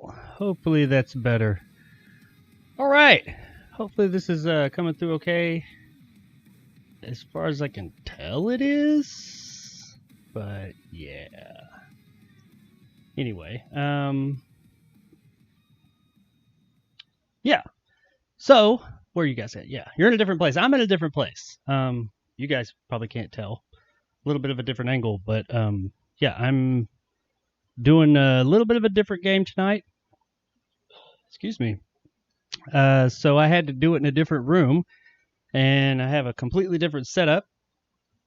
go. Hopefully that's better. All right. Hopefully this is coming through okay. As far as I can tell, it is. But yeah. Anyway, yeah. So where are you guys at? Yeah, you're in a different place. I'm in a different place. You guys probably can't tell. A little bit of a different angle, but yeah, I'm doing a little bit of a different game tonight. Excuse me. So I had to do it in a different room, and I have a completely different setup.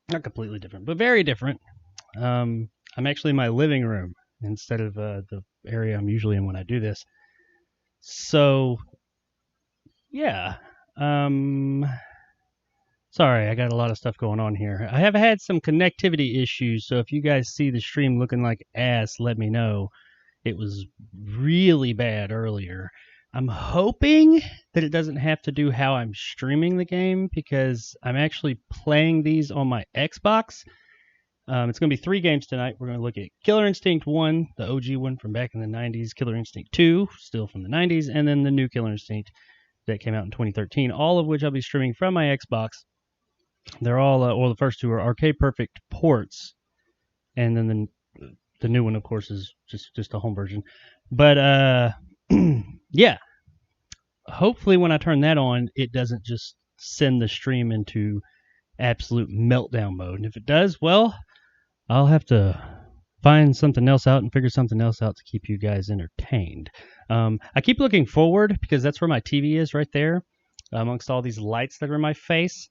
Not completely different, but very different. I'm actually in my living room instead of the area I'm usually in when I do this. So, yeah. Sorry, I got a lot of stuff going on here. I have had some connectivity issues, so if you guys see the stream looking like ass, let me know. It was really bad earlier. I'm hoping that it doesn't have to do how I'm streaming the game, because I'm actually playing these on my Xbox. It's going to be 3 games tonight. We're going to look at Killer Instinct 1, the OG one from back in the 90s, Killer Instinct 2, still from the 90s, and then the new Killer Instinct that came out in 2013, all of which I'll be streaming from my Xbox. They're all, well, the first 2 are Arcade Perfect ports, and then the new one, of course, is just a home version. But, yeah. Hopefully when I turn that on, it doesn't just send the stream into absolute meltdown mode. And if it does, well, I'll have to find something else out and figure something else out to keep you guys entertained. I keep looking forward because that's where my TV is, right there, amongst all these lights that are in my face.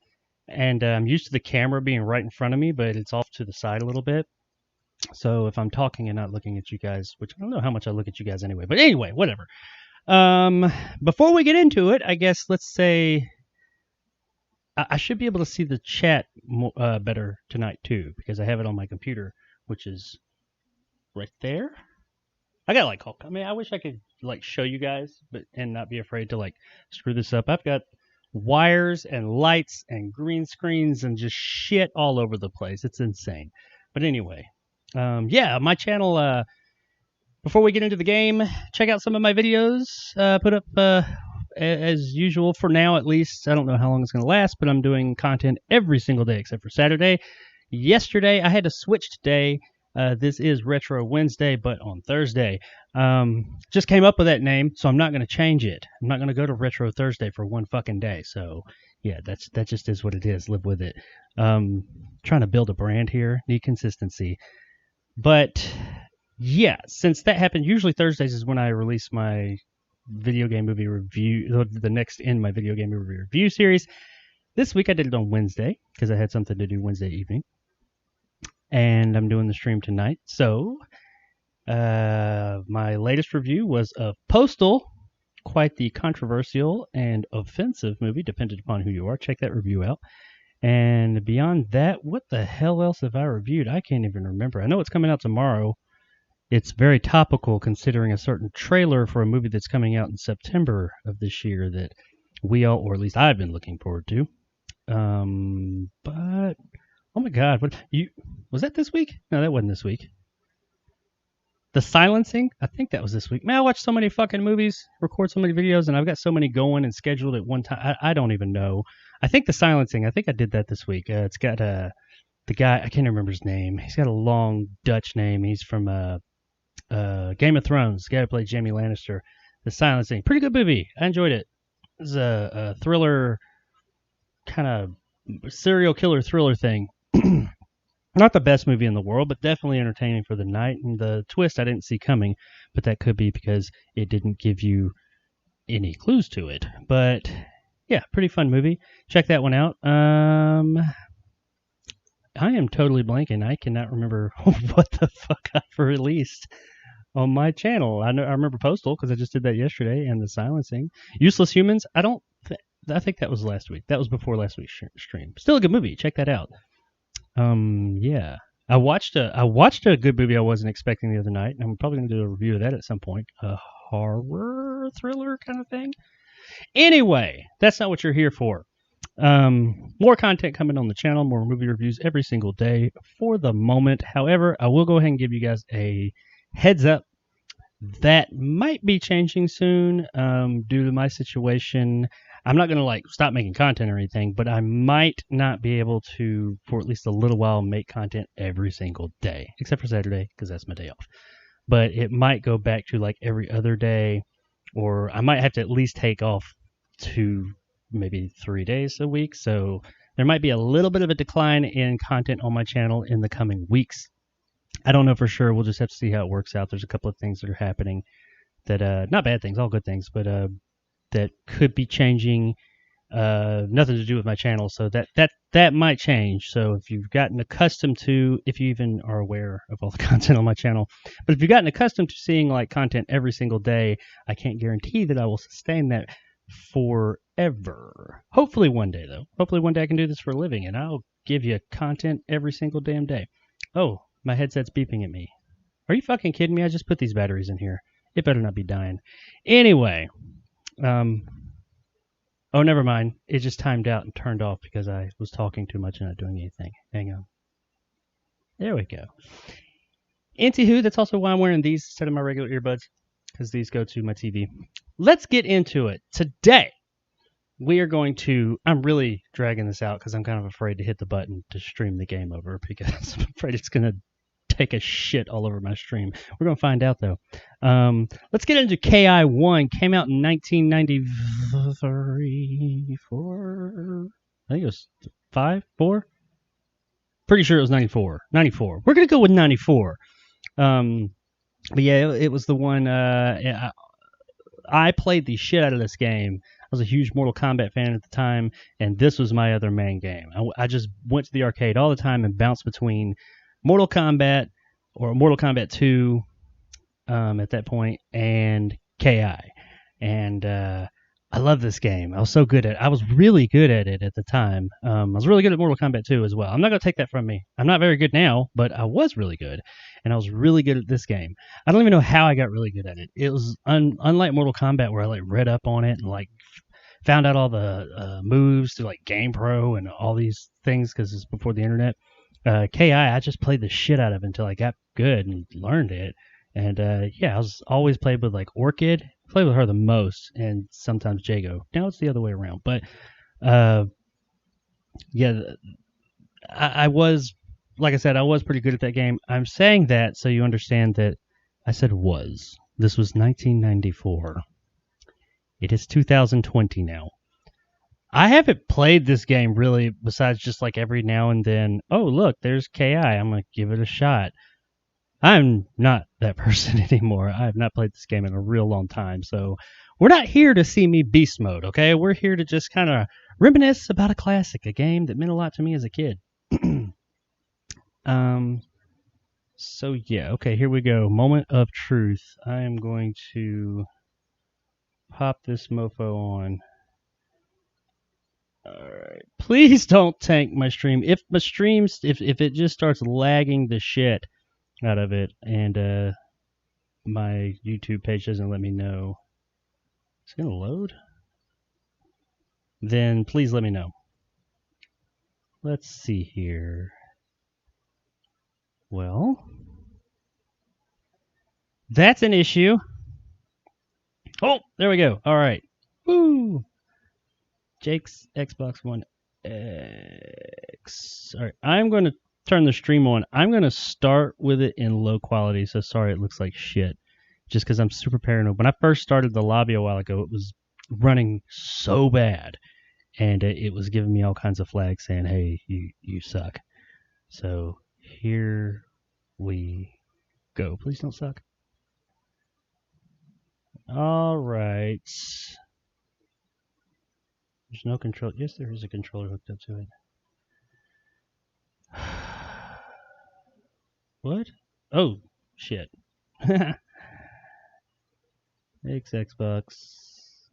And I'm used to the camera being right in front of me, but it's off to the side a little bit. So if I'm talking and not looking at you guys, which I don't know how much I look at you guys anyway, but anyway, whatever. Before we get into it, I guess let's say I should be able to see the chat better tonight too, because I have it on my computer, which is right there. I got like, I mean, I wish I could like show you guys, but and not be afraid to like screw this up. I've got wires and lights and green screens and just shit all over the place. It's insane. But anyway, yeah, my channel, before we get into the game, check out some of my videos, put up, as usual for now at least. I don't know how long it's going to last, but I'm doing content every single day except for Saturday. Yesterday, I had to switch today. This is Retro Wednesday, but on Thursday. Just came up with that name, so I'm not going to change it. I'm not going to go to Retro Thursday for one fucking day. So, yeah, that just is what it is. Live with it. Trying to build a brand here. Need consistency. But, yeah, since that happened, usually Thursdays is when I release my video game movie review, the next in my video game movie review series. This week I did it on Wednesday because I had something to do Wednesday evening. And I'm doing the stream tonight. So, my latest review was of Postal, quite the controversial and offensive movie, depending upon who you are. Check that review out. And beyond that, what the hell else have I reviewed? I can't even remember. I know it's coming out tomorrow. It's very topical considering a certain trailer for a movie that's coming out in September of this year that we all, or at least I've been looking forward to. But... oh my God! Was that this week? No, that wasn't this week. The Silencing? I think that was this week. Man, I watch so many fucking movies, record so many videos, and I've got so many going and scheduled at one time. I don't even know. I think The Silencing. I think I did that this week. It's got the guy. I can't remember his name. He's got a long Dutch name. He's from Game of Thrones. The guy who played Jaime Lannister. The Silencing. Pretty good movie. I enjoyed it. It was a thriller, kind of serial killer thriller thing. Not the best movie in the world, but definitely entertaining for the night. And the twist I didn't see coming, but that could be because it didn't give you any clues to it. But yeah, pretty fun movie. Check that one out. I am totally blanking. I cannot remember what the fuck I've released on my channel. I remember Postal because I just did that yesterday, and The Silencing. Useless Humans. I think that was last week. That was before last week's stream. Still a good movie. Check that out. Yeah. I watched a good movie I wasn't expecting the other night, and I'm probably going to do a review of that at some point. A horror thriller kind of thing. Anyway, that's not what you're here for. More content coming on the channel, more movie reviews every single day for the moment. However, I will go ahead and give you guys a heads up That might be changing soon due to my situation. I'm not going to like stop making content or anything, but I might not be able to, for at least a little while, make content every single day, except for Saturday because that's my day off. But it might go back to like every other day, or I might have to at least take off 2, maybe 3 days a week. So there might be a little bit of a decline in content on my channel in the coming weeks. I don't know for sure. We'll just have to see how it works out. There's a couple of things that are happening that, not bad things, all good things, but that could be changing. Nothing to do with my channel, so that might change. So if you've gotten accustomed to, if you even are aware of all the content on my channel, but if you've gotten accustomed to seeing like content every single day, I can't guarantee that I will sustain that forever. Hopefully one day, though. Hopefully one day I can do this for a living, and I'll give you content every single damn day. Oh, my headset's beeping at me. Are you fucking kidding me? I just put these batteries in here. It better not be dying. Anyway, oh, never mind. It just timed out and turned off because I was talking too much and not doing anything. Hang on. There we go. Anywho, that's also why I'm wearing these instead of my regular earbuds, because these go to my TV. Let's get into it. Today, we are going to... I'm really dragging this out because I'm kind of afraid to hit the button to stream the game over because I'm afraid it's going to take a shit all over my stream. We're going to find out, though. Let's get into KI1. Came out in 1993, 4... I think it was 5, 4? Pretty sure it was 94. 94. We're going to go with 94. But yeah, it was the one... I played the shit out of this game. I was a huge Mortal Kombat fan at the time, and this was my other main game. I just went to the arcade all the time and bounced between Mortal Kombat or Mortal Kombat 2 at that point and KI. And I love this game. I was so good at it. I was really good at it at the time. I was really good at Mortal Kombat 2 as well. I'm not going to take that from me. I'm not very good now, but I was really good. And I was really good at this game. I don't even know how I got really good at it. It was unlike Mortal Kombat where I like read up on it and like found out all the moves through like GamePro and all these things because it's before the internet. KI, I just played the shit out of it until I got good and learned it. And yeah, I was always played with like Orchid. Played with her the most, and sometimes Jago. Now it's the other way around. But yeah, I was, like I said, I was pretty good at that game. I'm saying that so you understand that I said was. This was 1994. It is 2020 now. I haven't played this game really besides just like every now and then. Oh, look, there's KI. I'm going to give it a shot. I'm not that person anymore. I have not played this game in a real long time. So we're not here to see me beast mode, okay? We're here to just kind of reminisce about a classic, a game that meant a lot to me as a kid. So yeah, okay, here we go. Moment of truth. I am going to pop this mofo on. Alright. Please don't tank my stream. If my streams, if it just starts lagging the shit out of it and my YouTube page doesn't let me know, it's gonna load, then please let me know. Let's see here. Well, that's an issue. Oh, there we go. All right. Woo! Jake's Xbox One X. All right, I'm going to turn the stream on. I'm going to start with it in low quality, so sorry it looks like shit. Just because I'm super paranoid. When I first started the lobby a while ago, it was running so bad. And it was giving me all kinds of flags saying, hey, you suck. So here we go. Please don't suck. All right. There's no control. Yes, there is a controller hooked up to it. What? Oh, shit. Xbox.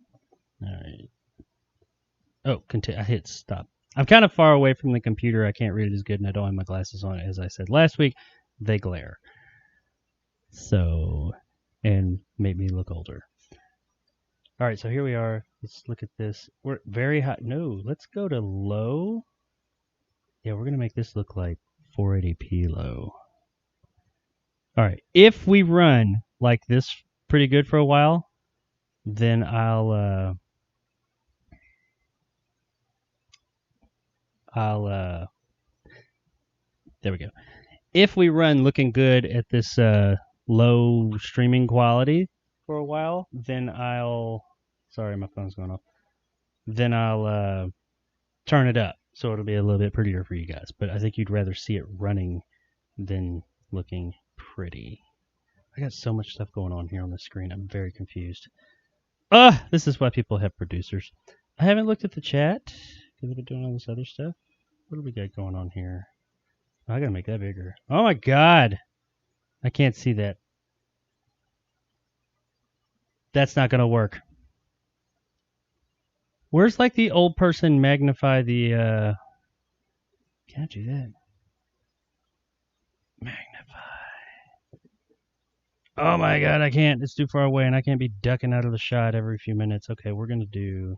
Alright. Oh, I hit stop. I'm kind of far away from the computer. I can't read it as good, and I don't have my glasses on. As I said last week, they glare. So, and make me look older. Alright, so here we are. Let's look at this. We're very high. No, let's go to low. Yeah, we're going to make this look like 480p low. Alright, if we run like this pretty good for a while, then there we go. If we run looking good at this low streaming quality for a while, then sorry, my phone's going off. Then I'll turn it up so it'll be a little bit prettier for you guys. But I think you'd rather see it running than looking pretty. I got so much stuff going on here on the screen. I'm very confused. This is why people have producers. I haven't looked at the chat because I've been doing all this other stuff. What do we got going on here? Oh, I gotta make that bigger. Oh my god! I can't see that. That's not gonna work. Where's like the old person magnify the can't do that. Magnify. Oh my god, I can't. It's too far away and I can't be ducking out of the shot every few minutes. Okay, we're gonna do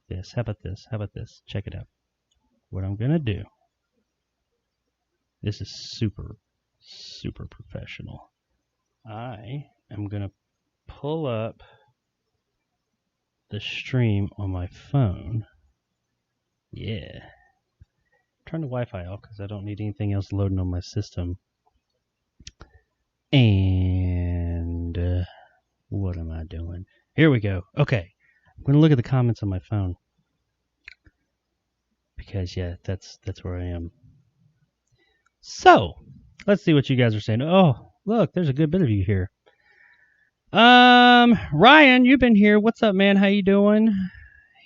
this. How about this? How about this? Check it out. What I'm gonna do. This is super, super professional. I am gonna pull up the stream on my phone. Yeah. Turn the Wi-Fi off because I don't need anything else loading on my system. And what am I doing? Here we go. Okay. I'm going to look at the comments on my phone. Because, yeah, that's where I am. So, let's see what you guys are saying. Oh, look, there's a good bit of you here. Ryan, you've been here. What's up, man? How you doing?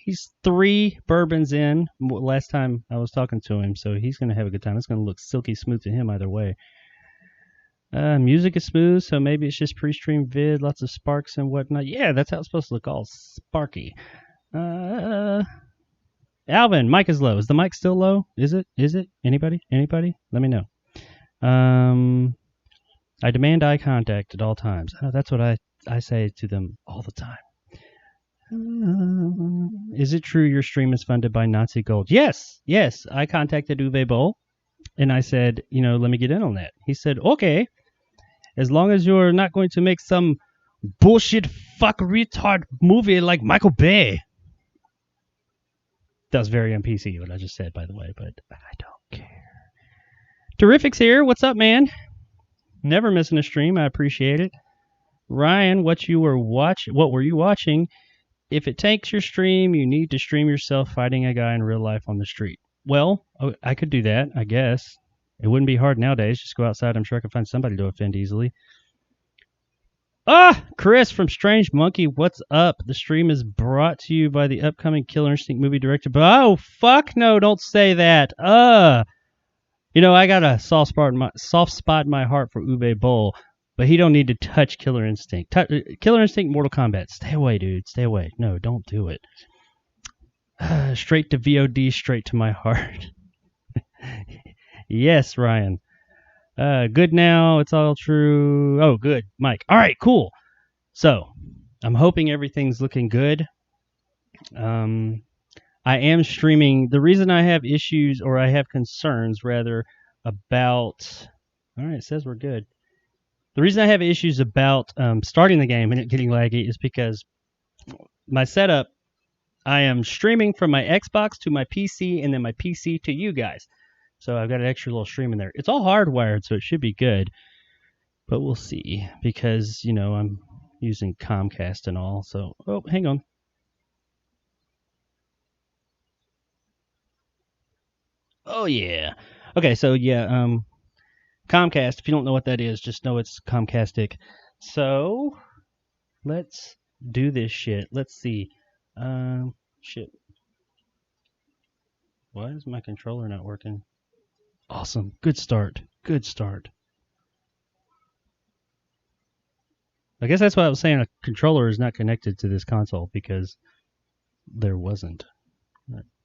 He's 3 bourbons in. Last time I was talking to him, so he's going to have a good time. It's going to look silky smooth to him either way. Music is smooth, so maybe it's just pre-stream vid, lots of sparks and whatnot. Yeah, that's how it's supposed to look, all sparky. Alvin, mic is low. Is the mic still low? Is it? Anybody? Let me know. I demand eye contact at all times. That's what I say to them all the time. Is it true your stream is funded by Nazi Gold? Yes. I contacted Uwe Boll, and I said, let me get in on that. He said, okay, as long as you're not going to make some bullshit fuck retard movie like Michael Bay. That was very un-PC what I just said, by the way, but I don't care. Terrific's here. What's up, man? Never missing a stream. I appreciate it. Ryan, what were you watching? If it takes your stream, you need to stream yourself fighting a guy in real life on the street. Well, I could do that, I guess. It wouldn't be hard nowadays. Just go outside. I'm sure I could find somebody to offend easily. Chris from Strange Monkey, what's up? The stream is brought to you by the upcoming Killer Instinct movie director. But oh, fuck no, don't say that. I got a soft spot in my heart for Uwe Boll, but he don't need to touch Killer Instinct. Killer Instinct, Mortal Kombat. Stay away, dude. Stay away. No, don't do it. Straight to VOD, straight to my heart. Yes, Ryan. Good now. It's all true. Oh, good, Mike. All right, cool. So, I'm hoping everything's looking good. I am streaming. The reason I have issues, or I have concerns, rather, about... All right, it says we're good. The reason I have issues about starting the game and it getting laggy is because my setup, I am streaming from my Xbox to my PC and then my PC to you guys. So I've got an extra little stream in there. It's all hardwired, so it should be good. But we'll see, because, I'm using Comcast and all. So, oh, hang on. Oh, yeah. Okay, so, yeah, Comcast, if you don't know what that is, just know it's Comcastic. So, let's do this shit. Let's see. Shit. Why is my controller not working? Awesome. Good start. I guess that's why I was saying a controller is not connected to this console, because there wasn't.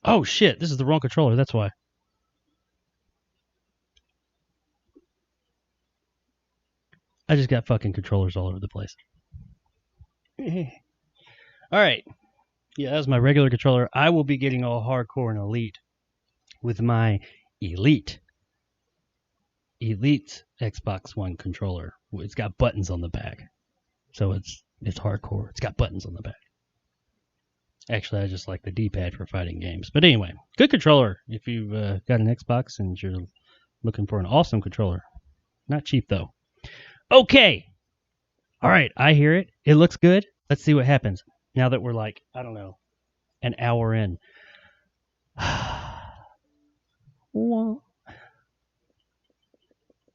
Oh, shit. This is the wrong controller. That's why. I just got fucking controllers all over the place. All right. Yeah, that was my regular controller. I will be getting all hardcore and elite with my Elite Xbox One controller. It's got buttons on the back. So it's hardcore. It's got buttons on the back. Actually, I just like the D-pad for fighting games. But anyway, good controller if you've got an Xbox and you're looking for an awesome controller. Not cheap, though. Okay. All right, I hear it. It looks good. Let's see what happens now that we're like, I don't know, an hour in.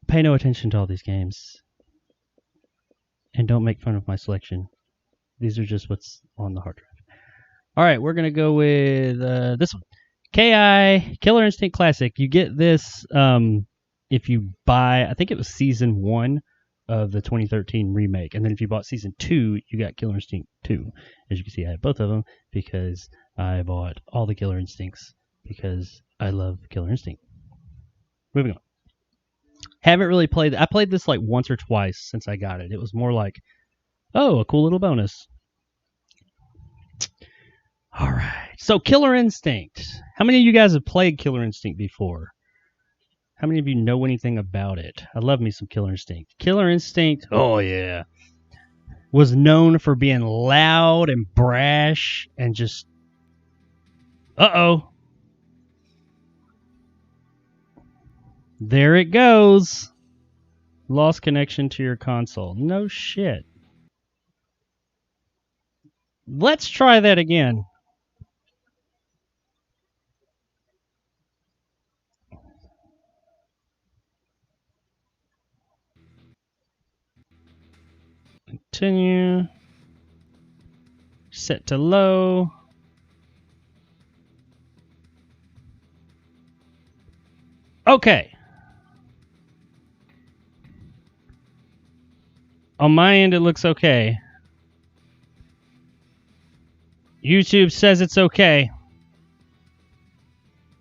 Pay no attention to all these games. And don't make fun of my selection. These are just what's on the hard drive. All right, we're going to go with this one. KI, Killer Instinct Classic. You get this if you buy, I think it was Season 1 of the 2013 remake. And then if you bought Season 2, you got Killer Instinct 2. As you can see, I have both of them because I bought all the Killer Instincts because I love Killer Instinct. Moving on. Haven't really played. I played this like once or twice since I got it. It was more like, oh, a cool little bonus. All right. So Killer Instinct. How many of you guys have played Killer Instinct before? How many of you know anything about it? I love me some Killer Instinct. Killer Instinct, oh yeah, was known for being loud and brash and just, uh-oh. There it goes. Lost connection to your console. No shit. Let's try that again. Continue. Set to low. Okay. On my end, it looks okay. YouTube says it's okay.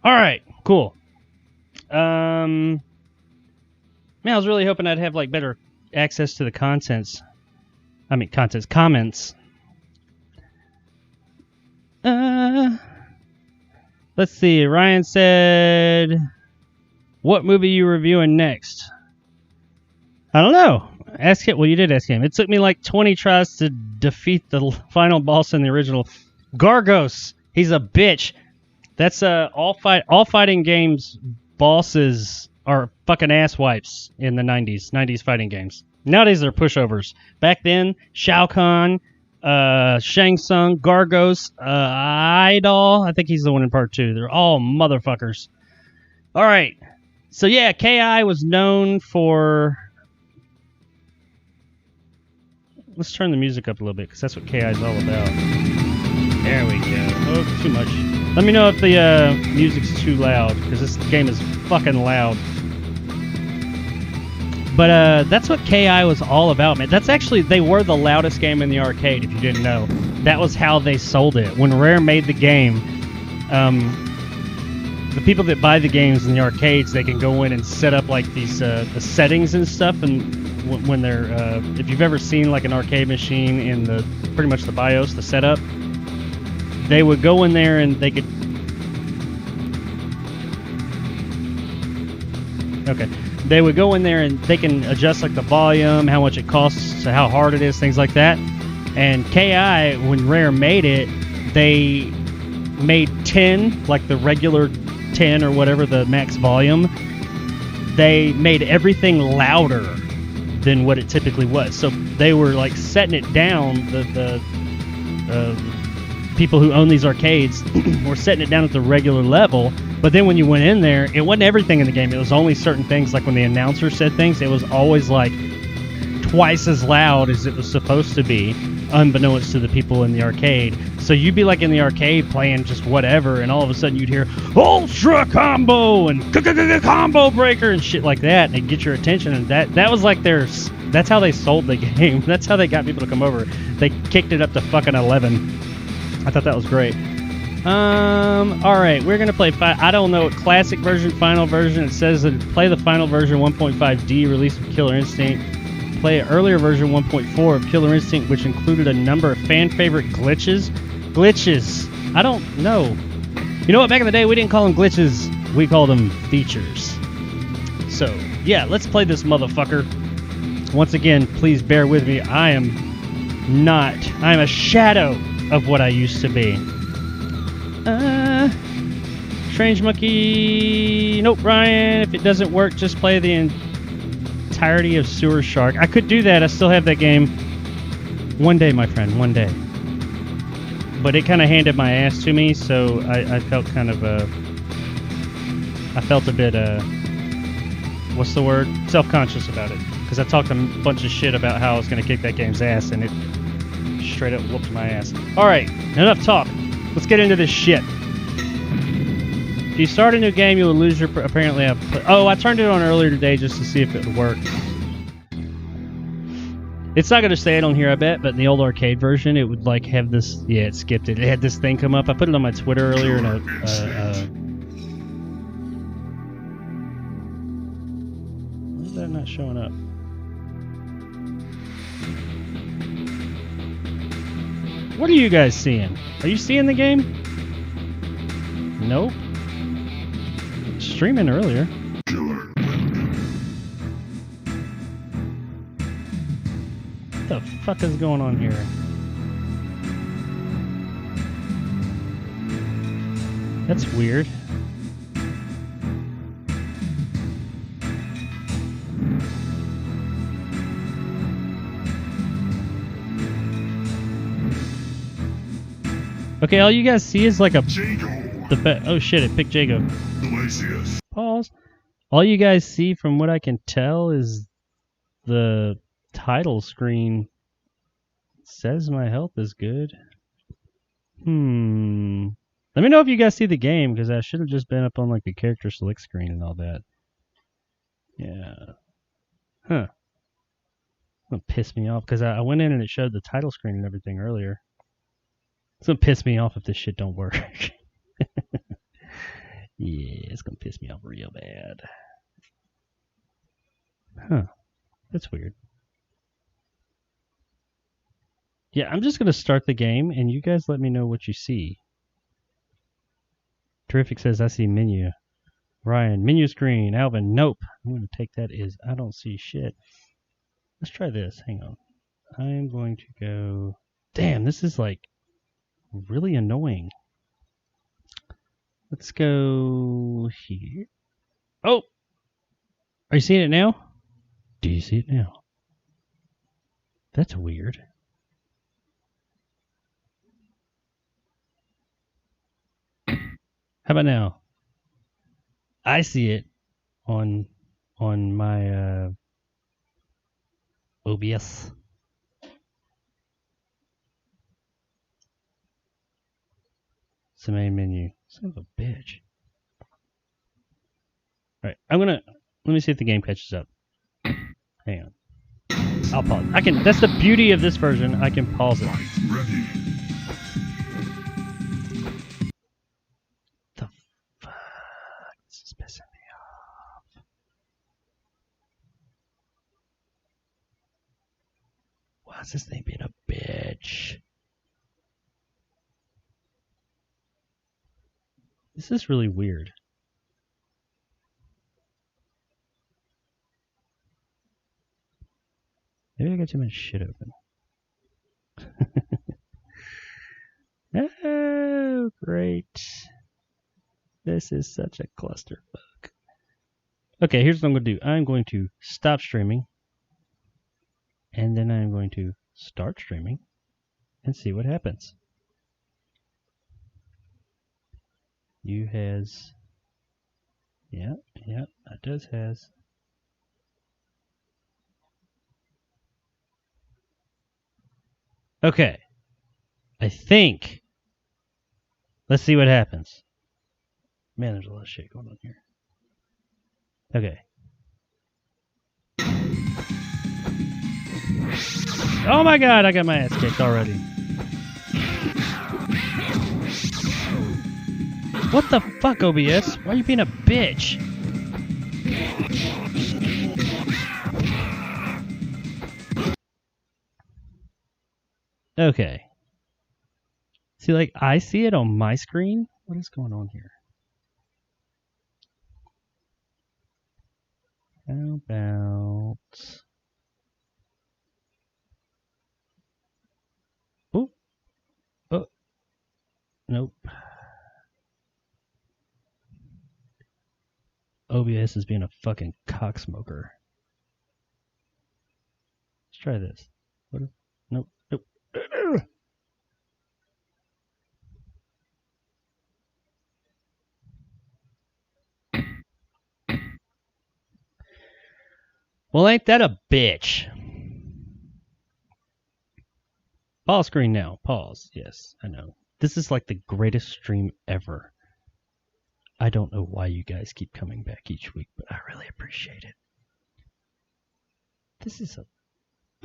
All right, cool. Man, I was really hoping I'd have like better access to the comments. Let's see. Ryan said, "What movie are you reviewing next?" I don't know. Ask him. Well, you did ask him. It took me like 20 tries to defeat the final boss in the original. Gargos. He's a bitch. That's all fighting games bosses are fucking ass wipes in the 90s. 90s fighting games. Nowadays they're pushovers. Back then, Shao Kahn, Shang Tsung, Gargos, Idol. I think he's the one in part 2. They're all motherfuckers. All right. So yeah, KI was known for. Let's turn the music up a little bit, because that's what KI is all about. There we go. Oh, too much. Let me know if the music's too loud, because this game is fucking loud. But that's what KI was all about, man. That's actually, they were the loudest game in the arcade, if you didn't know. That was how they sold it. When Rare made the game, the people that buy the games in the arcades, they can go in and set up like these the settings and stuff, and when they're if you've ever seen like an arcade machine in the pretty much the BIOS, the setup, they would go in there and they could they would go in there and they can adjust like the volume, how much it costs, how hard it is, things like that. And KI, when Rare made it, they made 10, like the regular 10 or whatever, the max volume. They made everything louder than what it typically was. So they were like setting it down. The people who own these arcades were setting it down at the regular level. But then when you went in there, it wasn't everything in the game. It was only certain things. Like when the announcer said things, it was always like twice as loud as it was supposed to be, unbeknownst to the people in the arcade. So you'd be like in the arcade playing just whatever, and all of a sudden you'd hear Ultra Combo and Combo Breaker and shit like that, and it'd get your attention. And that was like that's how they sold the game. That's how they got people to come over. They kicked it up to fucking 11. I thought that was great. Alright, we're gonna play I don't know, classic version, final version. It says that play the final version 1.5D release of Killer Instinct. Play an earlier version 1.4 of Killer Instinct, which included a number of fan favorite glitches. I don't know. You know what? Back in the day, we didn't call them glitches. We called them features. So, yeah, let's play this motherfucker. Once again, please bear with me. I am not. I'm a shadow of what I used to be. Strange Monkey. Nope, Ryan. If it doesn't work, just play the entirety of Sewer Shark. I could do that. I still have that game. One day, my friend. One day. But it kind of handed my ass to me, so I felt kind of I felt a bit what's the word? Self-conscious about it. Because I talked a bunch of shit about how I was going to kick that game's ass, and it straight up whooped my ass. Alright, enough talk. Let's get into this shit. If you start a new game, you will lose your... Apparently, I turned it on earlier today just to see if it would work. It's not going to say it on here, I bet, but in the old arcade version, it would, like, have this... Yeah, it skipped it. It had this thing come up. I put it on my Twitter earlier, and why is that not showing up? What are you guys seeing? Are you seeing the game? Nope. Streaming earlier. What the fuck is going on here? That's weird. Okay, all you guys see is like a... Oh shit, it picked Jago. Pause. All you guys see, from what I can tell, is the title screen. It says my health is good. Let me know if you guys see the game, because I should have just been up on like the character select screen and all that. Yeah. Huh. It's gonna piss me off, because I went in and it showed the title screen and everything earlier. It's gonna piss me off if this shit don't work. Yeah, it's gonna piss me off real bad. Huh. That's weird. Yeah, I'm just gonna start the game and you guys let me know what you see. Terrific says I see menu. Ryan, menu screen. Alvin, nope. I'm gonna take that as I don't see shit. Let's try this. Hang on. I'm going to go... Damn, this is like really annoying. Let's go here. Oh! Are you seeing it now? Do you see it now? That's weird. How about now? I see it on my OBS. It's the main menu. Son of a bitch. Alright, let me see if the game catches up. Hang on. I'll pause. That's the beauty of this version, I can pause it. The fuck? This is pissing me off. Why is this thing being a bitch? This is really weird. Maybe I got too much shit open. Oh, great. This is such a clusterfuck. Okay, here's what I'm going to do. I'm going to stop streaming. And then I'm going to start streaming. And see what happens. You has... Yeah, that does has. Okay. I think. Let's see what happens. Man, there's a lot of shit going on here. Okay. Oh my god, I got my ass kicked already. What the fuck, OBS? Why are you being a bitch? Okay. See, like, I see it on my screen. What is going on here? How about... Nope. OBS is being a fucking cocksmoker. Let's try this. What is, nope. Nope. Well, ain't that a bitch? Pause screen now. Pause. Yes, I know. This is like the greatest stream ever. I don't know why you guys keep coming back each week, but I really appreciate it. This is a...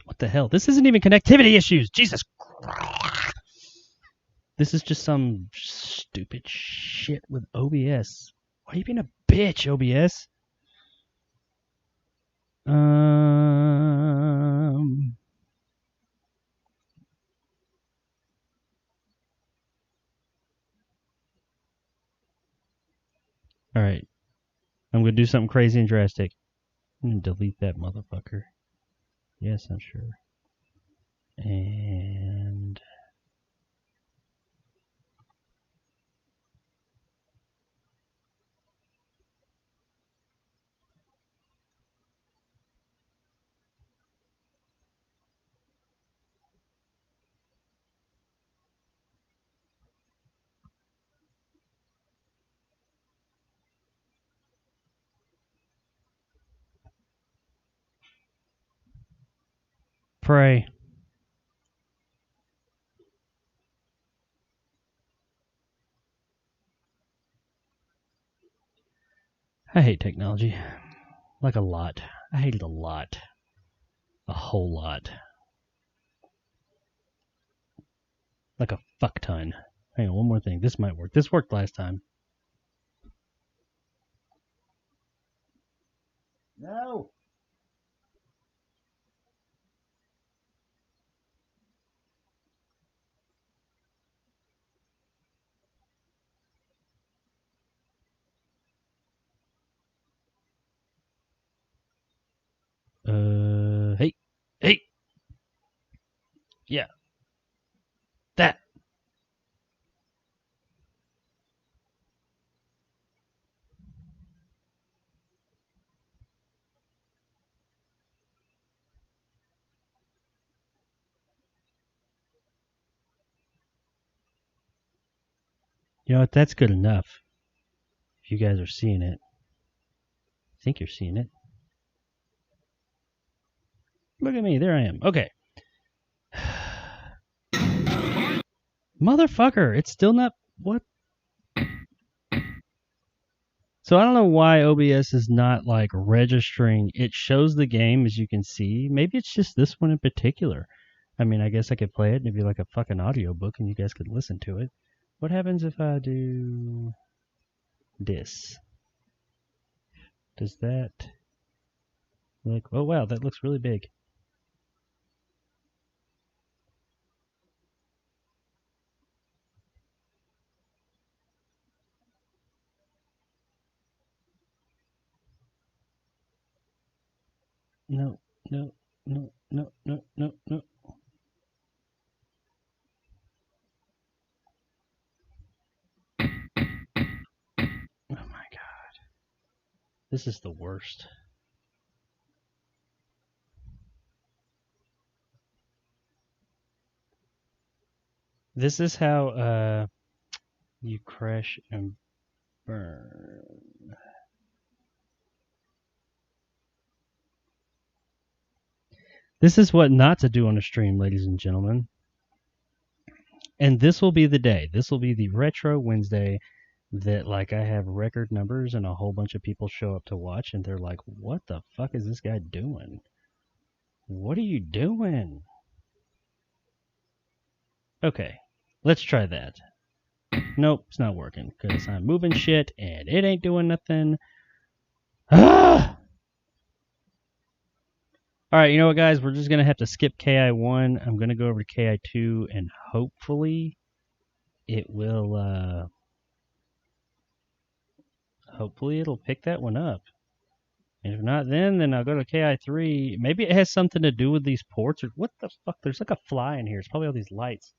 What the hell? This isn't even connectivity issues. Jesus Christ. This is just some stupid shit with OBS. Why are you being a bitch, OBS? Alright. I'm going to do something crazy and drastic. I'm going to delete that motherfucker. Yes, I'm sure. And... Pray. I hate technology. Like a lot. I hate it a lot. A whole lot. Like a fuck ton. Hang on, one more thing. This might work. This worked last time. No! Hey. Hey! Yeah. That! You know what? That's good enough. If you guys are seeing it. I think you're seeing it. Look at me. There I am. Okay. Motherfucker. It's still not... What? So I don't know why OBS is not like registering. It shows the game, as you can see. Maybe it's just this one in particular. I mean, I guess I could play it and it'd be like a fucking audiobook and you guys could listen to it. What happens if I do this? Does that look... Oh wow, that looks really big. No, no, no, no, no, no, no. Oh my god. This is the worst. This is how you crash and burn. This is what not to do on a stream, ladies and gentlemen. And this will be the day. This will be the Retro Wednesday that, like, I have record numbers and a whole bunch of people show up to watch and they're like, what the fuck is this guy doing? What are you doing? Okay, let's try that. Nope, it's not working because I'm moving shit and it ain't doing nothing. Ah! Alright, you know what, guys? We're just going to have to skip KI1. I'm going to go over to KI2 and hopefully it will, hopefully it'll pick that one up. And if not, then I'll go to KI3. Maybe it has something to do with these ports or what the fuck? There's like a fly in here. It's probably all these lights.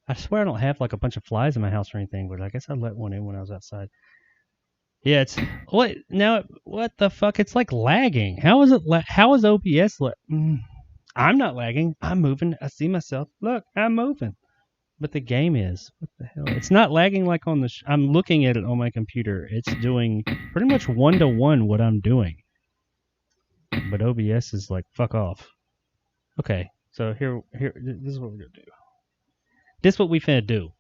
I swear I don't have like a bunch of flies in my house or anything, but I guess I let one in when I was outside. Yeah, it's what now? What the fuck? It's like lagging. How is it? How is OBS? I'm not lagging. I'm moving. I see myself. Look, I'm moving. But the game is. What the hell? It's not lagging like on the. I'm looking at it on my computer. It's doing pretty much 1-to-1 what I'm doing. But OBS is like fuck off. Okay, so here. This is what we're gonna do. This is what we finna do.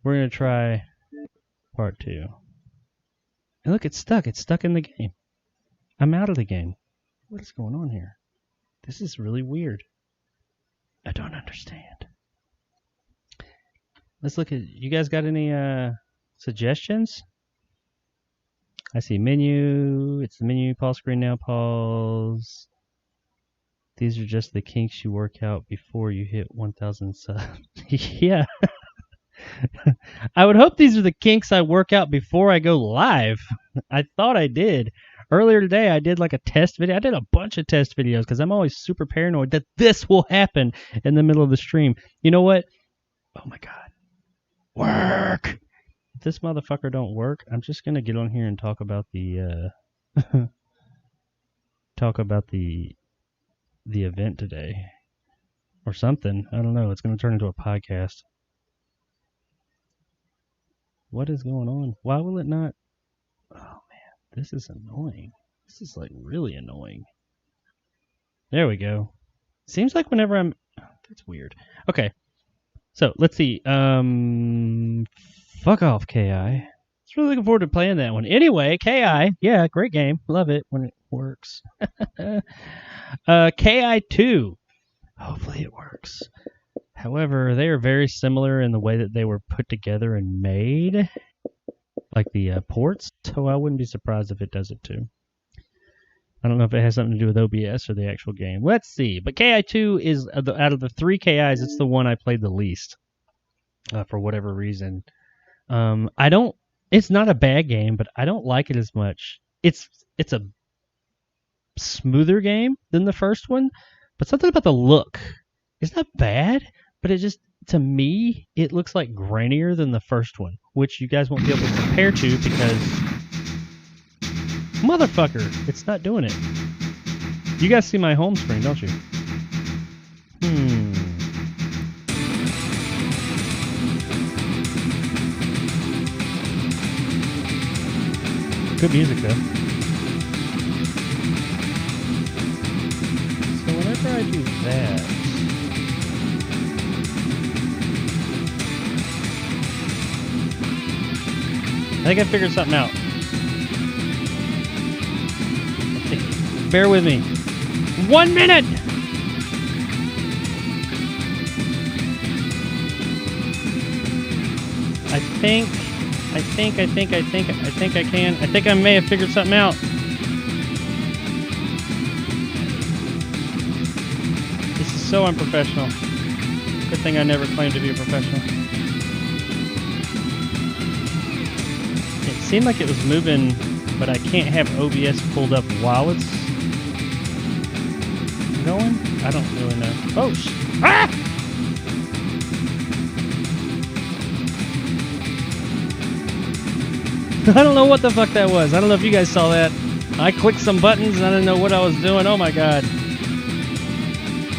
We're gonna try part 2. And look, it's stuck. It's stuck in the game. I'm out of the game. What is going on here? This is really weird. I don't understand. Let's look at. You guys got any suggestions? I see menu. It's the menu. Pause screen now. Pause. These are just the kinks you work out before you hit 1,000 subs. Yeah. I would hope these are the kinks I work out before I go live. I thought I did. Earlier today, I did like a test video. I did a bunch of test videos because I'm always super paranoid that this will happen in the middle of the stream. You know what? Oh my God. Work! If this motherfucker don't work, I'm just going to get on here and talk about the the event today. Or something. I don't know. It's going to turn into a podcast. What is going on? Why will it not? Oh, man. This is annoying. This is, like, really annoying. There we go. Seems like whenever I'm... That's weird. Okay. So, let's see. Fuck off, KI. I was really looking forward to playing that one. Anyway, KI. Yeah, great game. Love it when it works. KI 2. Hopefully it works. However, they are very similar in the way that they were put together and made, like the ports, so I wouldn't be surprised if it does it too. I don't know if it has something to do with OBS or the actual game. Let's see. But KI2 is, out of the 3 KIs, it's the one I played the least, for whatever reason. It's not a bad game, but I don't like it as much. It's a smoother game than the first one, but something about the look. It's not bad, but it just, to me, it looks like grainier than the first one, which you guys won't be able to compare to because, motherfucker, it's not doing it. You guys see my home screen, don't you? Good music, though. So whenever I do that... I think I figured something out. Bear with me. 1 minute! I think I can. I think I may have figured something out. This is so unprofessional. Good thing I never claimed to be a professional. It seemed like it was moving, but I can't have OBS pulled up while it's going. I don't really know. Oh, ah! I don't know what the fuck that was. I don't know if you guys saw that. I clicked some buttons and I didn't know what I was doing. Oh my god.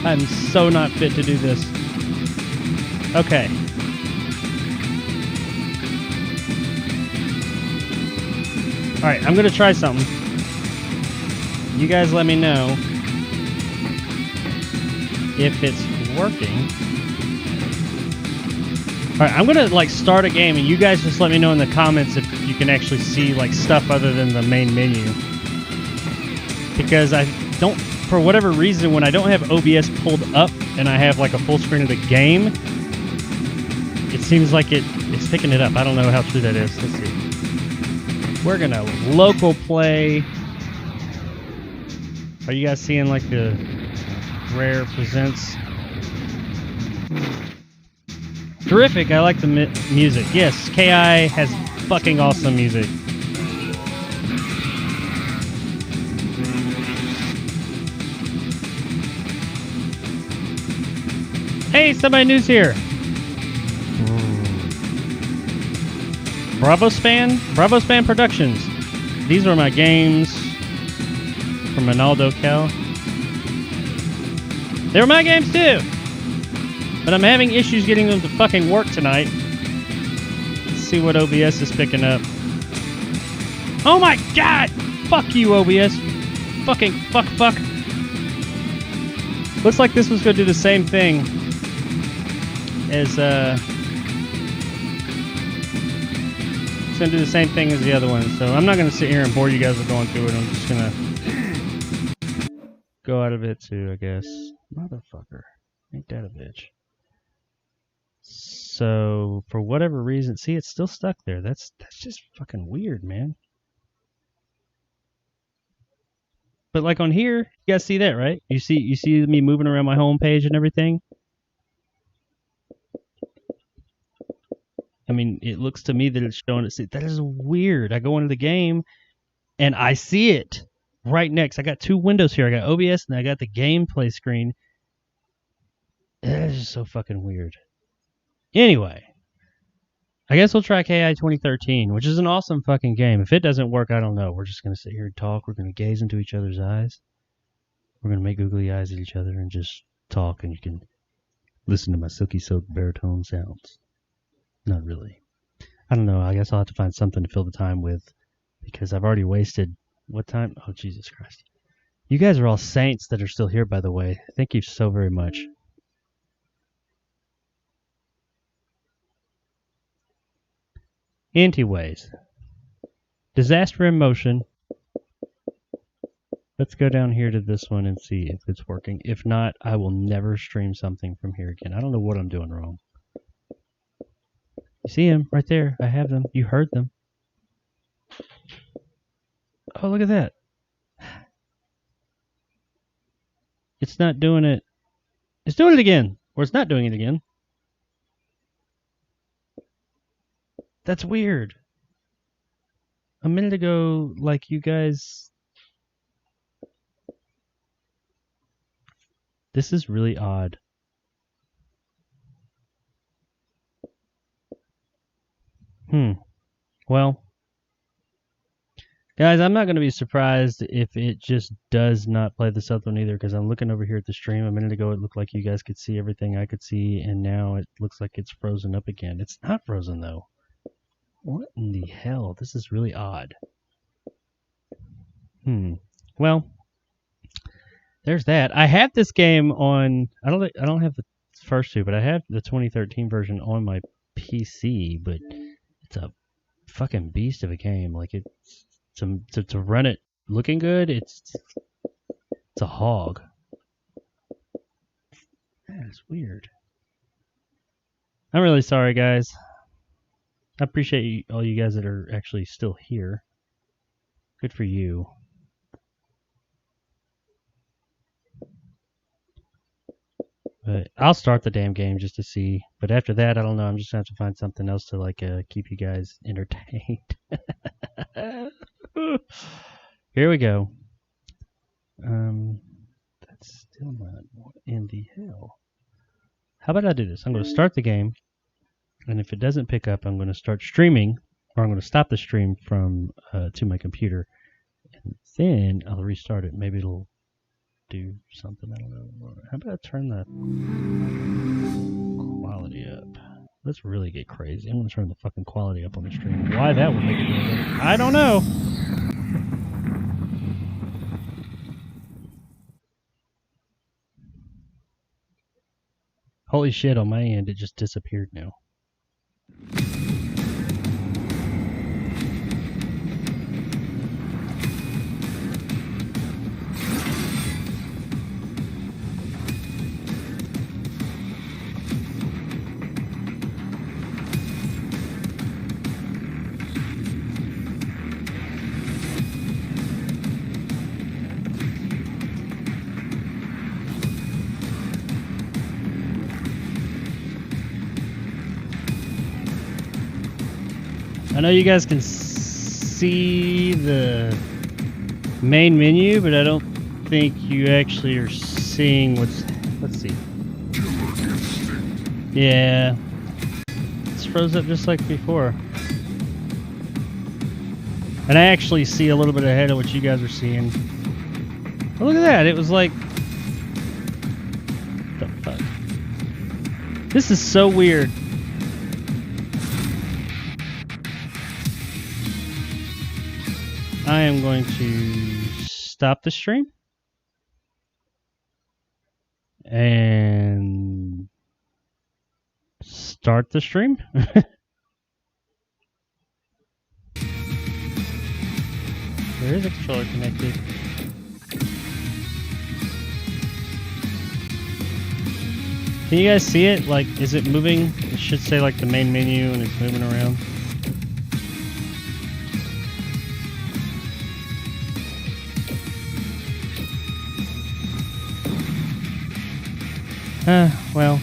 I'm so not fit to do this. Okay. Alright, I'm gonna try something. You guys let me know if it's working. Alright, I'm gonna like start a game and you guys just let me know in the comments if you can actually see like stuff other than the main menu. Because I don't, for whatever reason, when I don't have OBS pulled up and I have like a full screen of the game, it seems like it's picking it up. I don't know how true that is. Let's see. We're gonna local play. Are you guys seeing like the Rare Presents? Terrific, I like the music. Yes, KI has fucking awesome music. Hey, somebody new's here. Bravospan Productions. These are my games from Ronaldo Cal. They were my games too, but I'm having issues getting them to fucking work tonight. Let's see what OBS is picking up. Oh my god! Fuck you, OBS. Fucking fuck. Looks like this was going to do the same thing as it's going to do the same thing as the other one. So I'm not going to sit here and bore you guys with going through it. I'm just going to go out of it too, I guess. Motherfucker. Ain't that a bitch. So for whatever reason, see, it's still stuck there. That's just fucking weird, man. But like on here, you guys see that, right? You see me moving around my home page and everything? I mean, it looks to me that it's showing it. See, that is weird. I go into the game and I see it right next. I got two windows here. I got OBS and I got the gameplay screen. That is just so fucking weird. Anyway, I guess we'll try KI 2013, which is an awesome fucking game. If it doesn't work, I don't know. We're just going to sit here and talk. We're going to gaze into each other's eyes. We're going to make googly eyes at each other and just talk, and you can listen to my silky silk baritone sounds. Not really. I don't know. I guess I'll have to find something to fill the time with, because I've already wasted... What time? Oh, Jesus Christ. You guys are all saints that are still here, by the way. Thank you so very much. Anyways, disaster in motion. Let's go down here to this one and see if it's working. If not, I will never stream something from here again. I don't know what I'm doing wrong. You see them right there. I have them. You heard them. Oh, look at that. It's not doing it. It's doing it again. Or it's not doing it again. That's weird. A minute ago, like, you guys... This is really odd. Well, guys, I'm not going to be surprised if it just does not play this other one either, because I'm looking over here at the stream. A minute ago, it looked like you guys could see everything I could see, and now it looks like it's frozen up again. It's not frozen, though. What in the hell? This is really odd. Well, there's that. I have this game on... I don't have the first two, but I have the 2013 version on my PC, but it's a fucking beast of a game. Like, it's to run it looking good, it's a hog. That's weird. I'm really sorry, guys. I appreciate all you guys that are actually still here. Good for you. But I'll start the damn game just to see. But after that, I don't know. I'm just going to have to find something else to like keep you guys entertained. Here we go. That's still not... What in the hell? How about I do this? I'm going to start the game. And if it doesn't pick up, I'm going to start streaming. Or I'm going to stop the stream from to my computer. And then I'll restart it. Maybe it'll do something. I don't know. How about I turn the quality up? Let's really get crazy. I'm going to turn the fucking quality up on the stream. Why that would make it better, I don't know. Holy shit, on my end, it just disappeared now. I know you guys can see the main menu, but I don't think you actually are seeing what's... Let's see. Yeah. It's froze up just like before. And I actually see a little bit ahead of what you guys are seeing. Oh, look at that. It was like... What the fuck? This is so weird. I am going to stop the stream. And... start the stream. There is a controller connected. Can you guys see it? Like, is it moving? It should say like the main menu and it's moving around. Well.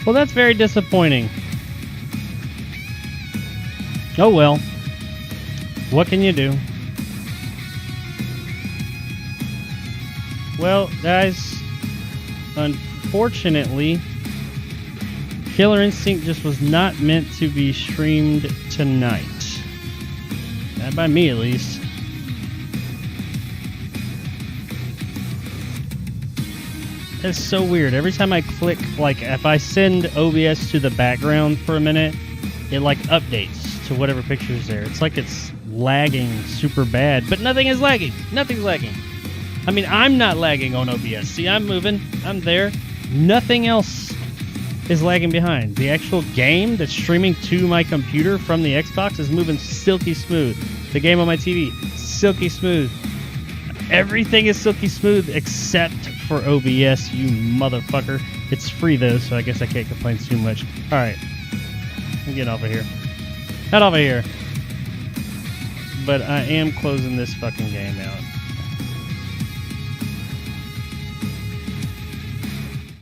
Well, that's very disappointing. Oh well. What can you do? Well, guys, unfortunately, Killer Instinct just was not meant to be streamed tonight. Not by me, at least. That's so weird. Every time I click, like, if I send OBS to the background for a minute, it, like, updates to whatever picture is there. It's like it's lagging super bad, but nothing is lagging. Nothing's lagging. I mean, I'm not lagging on OBS. See, I'm moving. I'm there. Nothing else is lagging behind. The actual game that's streaming to my computer from the Xbox is moving silky smooth. The game on my TV, silky smooth. Everything is silky smooth except for OBS, you motherfucker. It's free though, so I guess I can't complain too much. Alright. I'm getting off of here. Not off of here. But I am closing this fucking game out.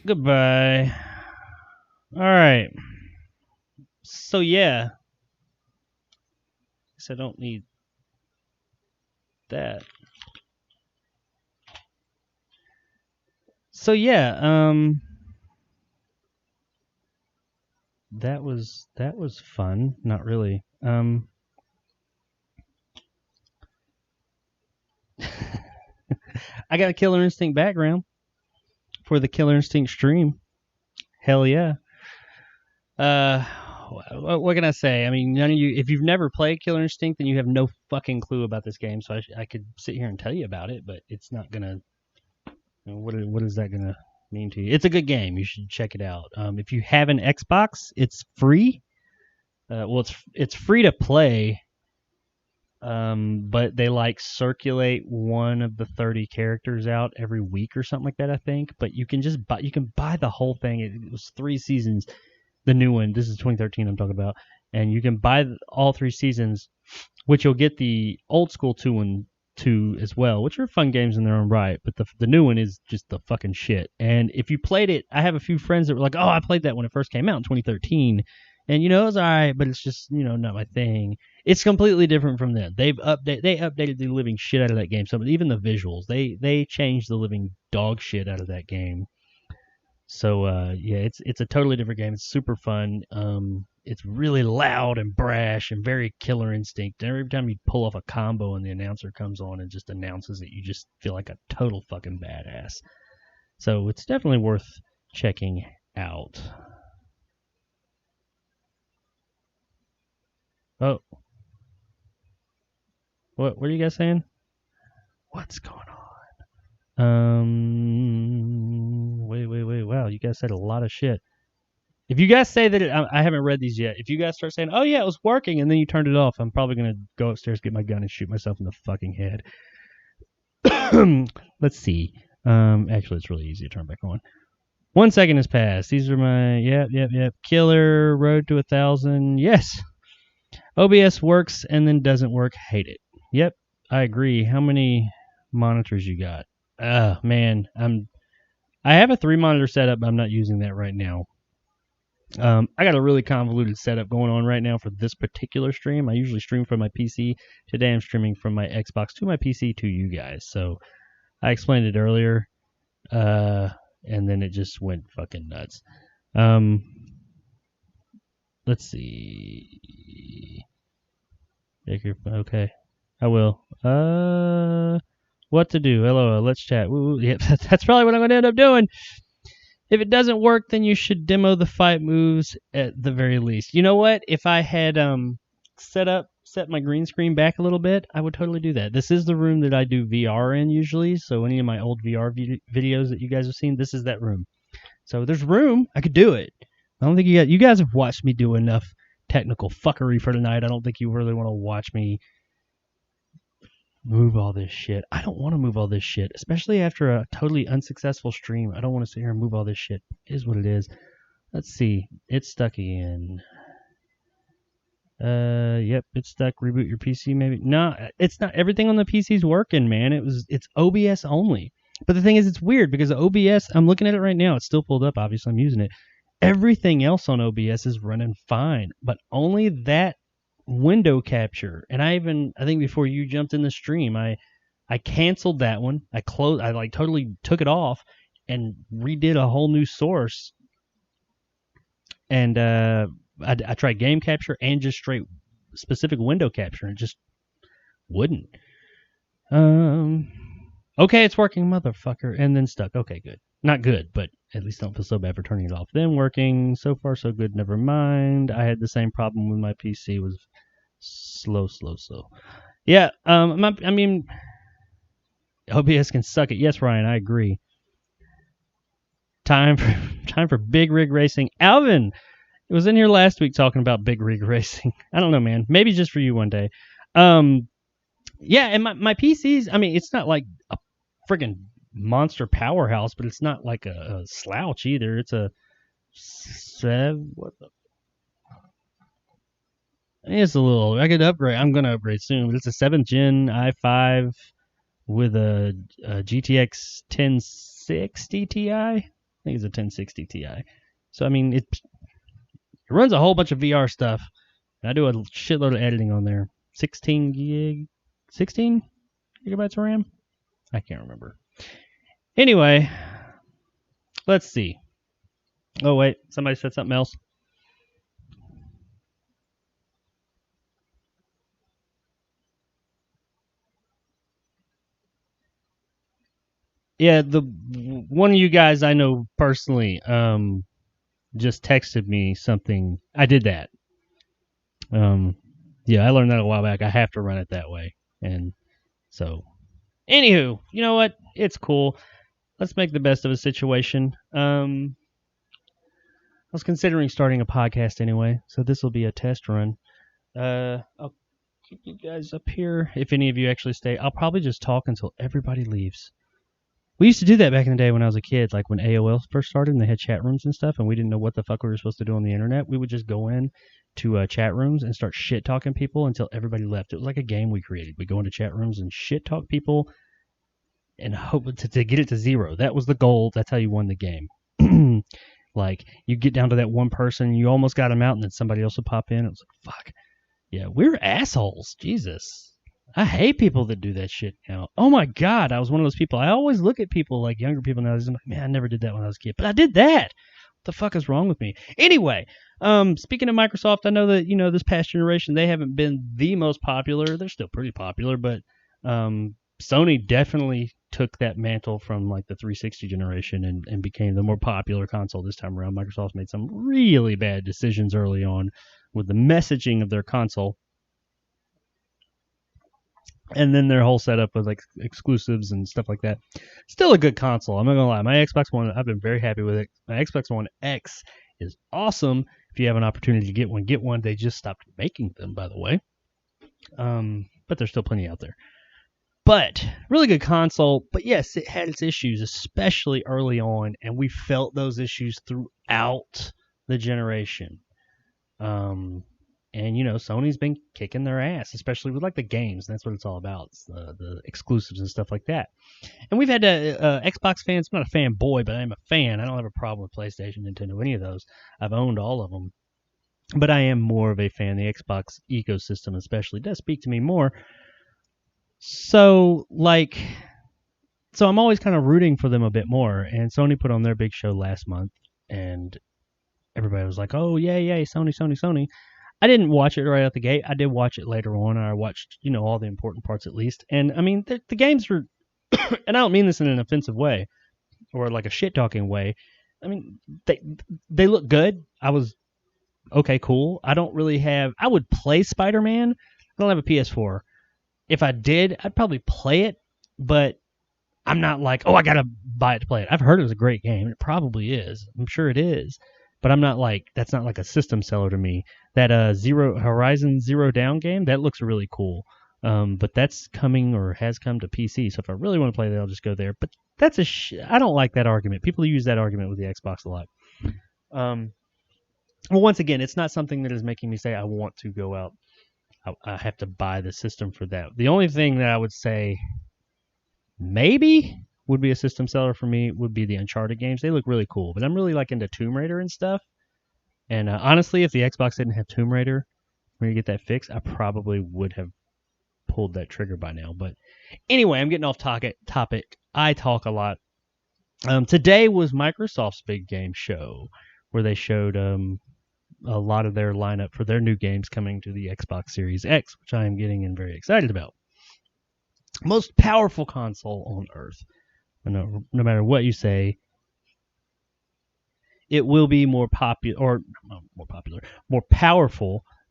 Goodbye. Alright. So yeah. Guess I don't need that. So yeah, that was fun. Not really. I got a Killer Instinct background for the Killer Instinct stream. Hell yeah. What can I say? I mean, none of you, if you've never played Killer Instinct, then you have no fucking clue about this game. So I could sit here and tell you about it, but it's not gonna. What is that gonna mean to you? It's a good game. You should check it out. If you have an Xbox, it's free. Well, it's free to play. But they like circulate one of the 30 characters out every week or something like that, I think. But you can just buy the whole thing. It was 3 seasons. The new one. This is 2013 I'm talking about. And you can buy all 3 seasons, which you'll get the old school 2 and 2 as well, which are fun games in their own right. But the new one is just the fucking shit. And if you played it, I have a few friends that were like, oh, I played that when it first came out in 2013. And, it was all right, but it's just, not my thing. It's completely different from them. They updated the living shit out of that game. So even the visuals, they changed the living dog shit out of that game. So yeah, it's a totally different game. It's super fun. It's really loud and brash and very Killer Instinct. And every time you pull off a combo and the announcer comes on and just announces it, you just feel like a total fucking badass. So it's definitely worth checking out. Oh. What are you guys saying? What's going on? Wait. Wow, you guys said a lot of shit. If you guys say that I haven't read these yet. If you guys start saying, "Oh yeah, it was working," and then you turned it off, I'm probably gonna go upstairs, get my gun, and shoot myself in the fucking head. Let's see. Actually, it's really easy to turn back on. 1 second has passed. These are my yep. Killer Road to 1,000. Yes. OBS works and then doesn't work. Hate it. Yep, I agree. How many monitors you got? Man, I have a 3-monitor setup, but I'm not using that right now. I got a really convoluted setup going on right now for this particular stream. I usually stream from my PC. Today I'm streaming from my Xbox to my PC to you guys. So I explained it earlier. and then it just went fucking nuts. Let's see. Okay, I will. What to do? LOL. Let's chat. Woo, yep, that's probably what I'm gonna end up doing. If it doesn't work, then you should demo the fight moves at the very least. You know what? If I had set my green screen back a little bit, I would totally do that. This is the room that I do VR in usually. So any of my old VR videos that you guys have seen, this is that room. So there's room. I could do it. I don't think you guys have watched me do enough technical fuckery for tonight. I don't think you really want to watch me move all this shit. I don't want to move all this shit, especially after a totally unsuccessful stream. I don't want to sit here and move all this shit. It is what it is. Let's see. It's stuck again. Yep, it's stuck. Reboot your PC, maybe. No, it's not. Everything on the PC's working, man. It's OBS only. But the thing is, it's weird because OBS, I'm looking at it right now. It's still pulled up. Obviously, I'm using it. Everything else on OBS is running fine, but only that window capture. And I think before you jumped in the stream, I canceled that one. I totally took it off and redid a whole new source. And I tried game capture and just straight specific window capture, and it just wouldn't. Okay, it's working, motherfucker. And then stuck. Okay, good. Not good, but at least don't feel so bad for turning it off. Then working. So far, so good. Never mind. I had the same problem with my PC. Was slow. Yeah. I mean, OBS can suck it. Yes, Ryan, I agree. Time for big rig racing. Alvin, it was in here last week talking about big rig racing. I don't know, man. Maybe just for you one day. Yeah, and my PC's, I mean, it's not like a friggin' monster powerhouse, but it's not like a slouch either. It's a it's a little. I could upgrade. I'm gonna upgrade soon, but it's a 7th gen i5 with a GTX 1060 Ti. I think it's a 1060 Ti. So I mean, it runs a whole bunch of VR stuff. And I do a shitload of editing on there. 16 gigabytes of RAM. I can't remember. Anyway, let's see. Oh, wait. Somebody said something else. Yeah, the one of you guys I know personally just texted me something. I did that. Yeah, I learned that a while back. I have to run it that way. And so, anywho, you know what? It's cool. Let's make the best of a situation. I was considering starting a podcast anyway, so this will be a test run. I'll keep you guys up here. If any of you actually stay, I'll probably just talk until everybody leaves. We used to do that back in the day when I was a kid, like when AOL first started and they had chat rooms and stuff, and we didn't know what the fuck we were supposed to do on the internet. We would just go in to chat rooms and start shit talking people until everybody left. It was like a game we created. We go into chat rooms and shit talk people and hope to get it to 0. That was the goal. That's how you won the game. Like, you get down to that one person, you almost got him out, and then somebody else would pop in. It was like, fuck. Yeah, we're assholes. Jesus. I hate people that do that shit now. Oh my God, I was one of those people. I always look at people like younger people now. I'm like, man, I never did that when I was a kid, but I did that. What the fuck is wrong with me? Anyway, speaking of Microsoft, I know that, this past generation, they haven't been the most popular. They're still pretty popular, but Sony definitely took that mantle from like the 360 generation and became the more popular console this time around. Microsoft's made some really bad decisions early on with the messaging of their console. And then their whole setup with like exclusives and stuff like that. Still a good console. I'm not gonna lie. My Xbox One, I've been very happy with it. My Xbox One X is awesome. If you have an opportunity to get one, get one. They just stopped making them, by the way. But there's still plenty out there. But really good console. But yes, it had its issues, especially early on, and we felt those issues throughout the generation. And, Sony's been kicking their ass, especially with, like, the games. That's what it's all about, it's the exclusives and stuff like that. And we've had Xbox fans. I'm not a fanboy, but I'm a fan. I don't have a problem with PlayStation, Nintendo, any of those. I've owned all of them. But I am more of a fan. The Xbox ecosystem especially does speak to me more. So, like, So I'm always kind of rooting for them a bit more. And Sony put on their big show last month, and everybody was like, "Oh yeah, yeah, Sony, Sony, Sony." I didn't watch it right out the gate. I did watch it later on. I watched, all the important parts at least. And I mean, the games were, and I don't mean this in an offensive way or like a shit talking way. I mean, they look good. I was okay, cool. I don't really have. I would play Spider-Man. I don't have a PS4. If I did, I'd probably play it, but I'm not like, oh, I gotta buy it to play it. I've heard it was a great game. It probably is. I'm sure it is. But I'm not like, that's not like a system seller to me. That Horizon Zero Dawn game, that looks really cool. But that's coming or has come to PC. So if I really want to play that, I'll just go there. But that's I don't like that argument. People use that argument with the Xbox a lot. Well, once again, it's not something that is making me say I want to go out. I have to buy the system for that. The only thing that I would say maybe would be a system seller for me would be the Uncharted games. They look really cool, but I'm really like into Tomb Raider and stuff. And honestly, if the Xbox didn't have Tomb Raider, when you get that fixed, I probably would have pulled that trigger by now. But anyway, I'm getting off topic. I talk a lot. Today was Microsoft's big game show where they showed a lot of their lineup for their new games coming to the Xbox Series X, which I am getting and very excited about. Most powerful console on Earth. No matter what you say, it will be more powerful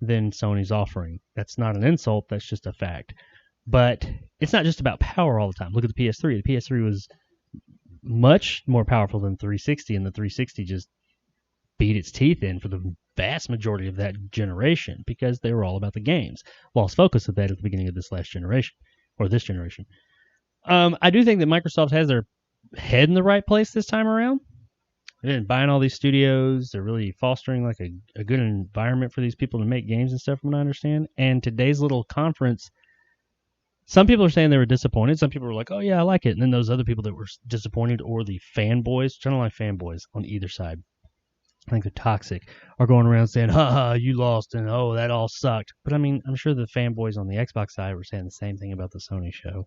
than Sony's offering. That's not an insult, that's just a fact. But it's not just about power all the time. Look at the PS3. The PS3 was much more powerful than 360, and the 360 just beat its teeth in for the vast majority of that generation because they were all about the games. Lost focus of that at the beginning of this generation. I do think that Microsoft has their head in the right place this time around. They're buying all these studios. They're really fostering like a good environment for these people to make games and stuff, from what I understand. And today's little conference, some people are saying they were disappointed. Some people were like, oh yeah, I like it. And then those other people that were disappointed, or the fanboys, I don't like fanboys on either side, I think they're toxic, are going around saying, ha, you lost, and oh, that all sucked. But I mean, I'm sure the fanboys on the Xbox side were saying the same thing about the Sony show.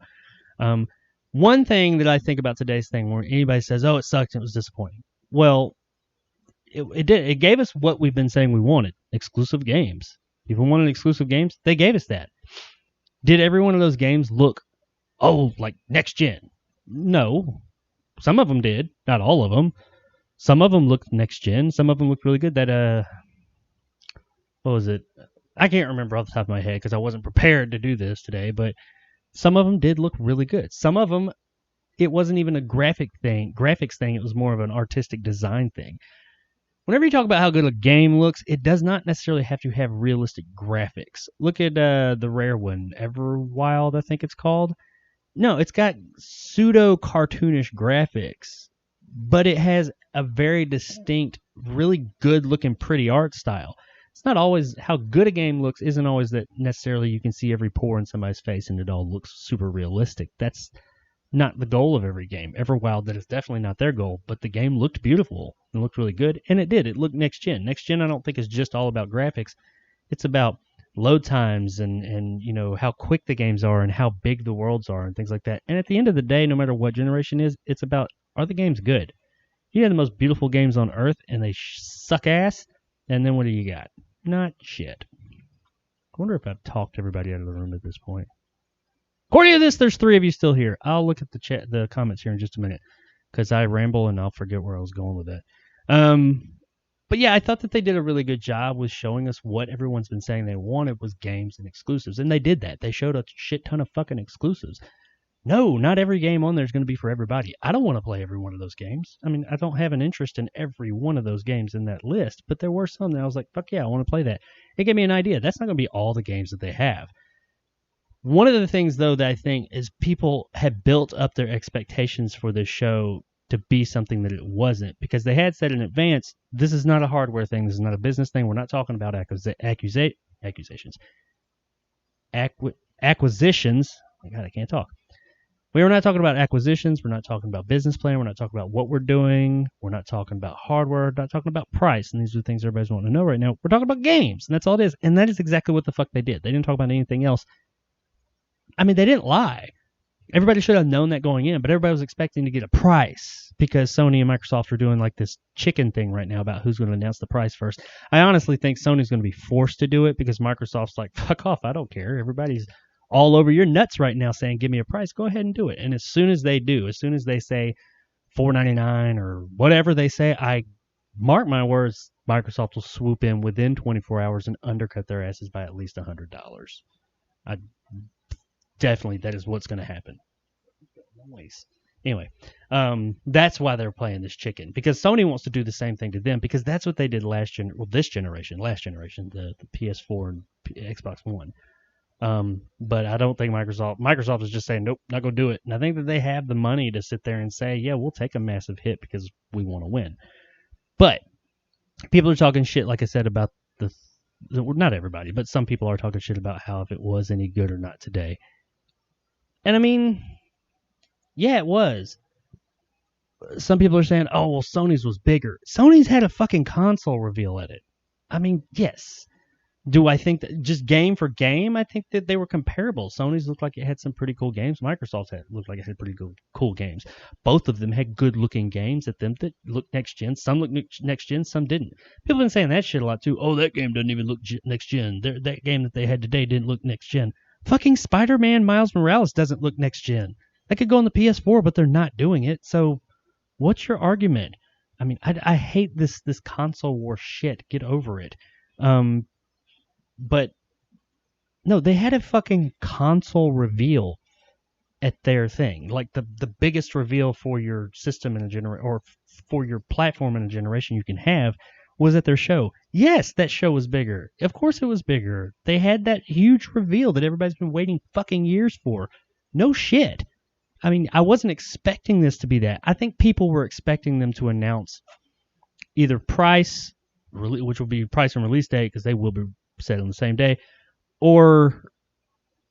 One thing that I think about today's thing, where anybody says, oh, it sucked and it was disappointing. Well, it did. It gave us what we've been saying we wanted, exclusive games. People wanted exclusive games. They gave us that. Did every one of those games look, like next gen? No. Some of them did. Not all of them. Some of them looked next gen. Some of them looked really good. That, what was it? I can't remember off the top of my head because I wasn't prepared to do this today, but some of them did look really good. Some of them, it wasn't even a graphics thing. It was more of an artistic design thing. Whenever you talk about how good a game looks, it does not necessarily have to have realistic graphics. Look at the rare one, Everwild, I think it's called. No, it's got pseudo-cartoonish graphics, but it has a very distinct, really good-looking, pretty art style. It's not always how good a game looks, isn't always that necessarily you can see every pore in somebody's face and it all looks super realistic. That's not the goal of every game. Everwild, that is definitely not their goal, but the game looked beautiful and looked really good, and it did. It looked next gen. Next gen I don't think is just all about graphics. It's about load times and how quick the games are and how big the worlds are and things like that. And at the end of the day, no matter what generation is, it's about, are the games good? You have the most beautiful games on earth and they suck ass, and then what do you got? Not shit. I wonder if I've talked everybody out of the room at this point. According to this, there's 3 of you still here. I'll look at the comments here in just a minute because I ramble and I'll forget where I was going with that. But yeah, I thought that they did a really good job with showing us what everyone's been saying they wanted was games and exclusives, and they did that. They showed a shit ton of fucking exclusives. No, not every game on there is going to be for everybody. I don't want to play every one of those games. I mean, I don't have an interest in every one of those games in that list, but there were some that I was like, fuck yeah, I want to play that. It gave me an idea. That's not going to be all the games that they have. One of the things, though, that I think is people have built up their expectations for this show to be something that it wasn't, because they had said in advance, this is not a hardware thing, this is not a business thing, we're not talking about acquisitions. Oh my God, I can't talk. We are not talking about acquisitions, we're not talking about business plan, we're not talking about what we're doing, we're not talking about hardware, we're not talking about price, and these are the things everybody's wanting to know right now. We're talking about games, and that's all it is, and that is exactly what the fuck they did. They didn't talk about anything else. I mean, they didn't lie. Everybody should have known that going in, but everybody was expecting to get a price because Sony and Microsoft are doing like this chicken thing right now about who's going to announce the price first. I honestly think Sony's going to be forced to do it because Microsoft's like, fuck off, I don't care. Everybody's all over your nuts right now saying, give me a price. Go ahead and do it. And as soon as they do, as soon as they say $4.99 or whatever they say, I mark my words, Microsoft will swoop in within 24 hours and undercut their asses by at least $100. I definitely, that is what's going to happen. Anyway, that's why they're playing this chicken, because Sony wants to do the same thing to them, this generation, the PS4 and Xbox One. But I don't think Microsoft is just saying, nope, not going to do it. And I think that they have the money to sit there and say, yeah, we'll take a massive hit because we want to win. But people are talking shit, like I said, about not everybody, but some people are talking shit about how if it was any good or not today. And I mean, yeah, it was. Some people are saying, oh, well, Sony's was bigger. Sony's had a fucking console reveal at it. I mean, yes. Do I think that just game for game, I think that they were comparable. Sony's looked like it had some pretty cool games. Microsoft's looked like it had pretty cool games. Both of them had good-looking games at them that looked next-gen. Some looked next-gen, some didn't. People have been saying that shit a lot, too. Oh, that game doesn't even look next-gen. That game that they had today didn't look next-gen. Fucking Spider-Man Miles Morales doesn't look next-gen. That could go on the PS4, but they're not doing it. So what's your argument? I mean, I hate this console war shit. Get over it. But no, they had a fucking console reveal at their thing. Like the biggest reveal for your system in a generation, or for your platform in a generation you can have, was at their show. Yes, that show was bigger. Of course it was bigger. They had that huge reveal that everybody's been waiting fucking years for. No shit. I mean, I wasn't expecting this to be that. I think people were expecting them to announce either price, which will be price and release date, because they will be set on the same day, or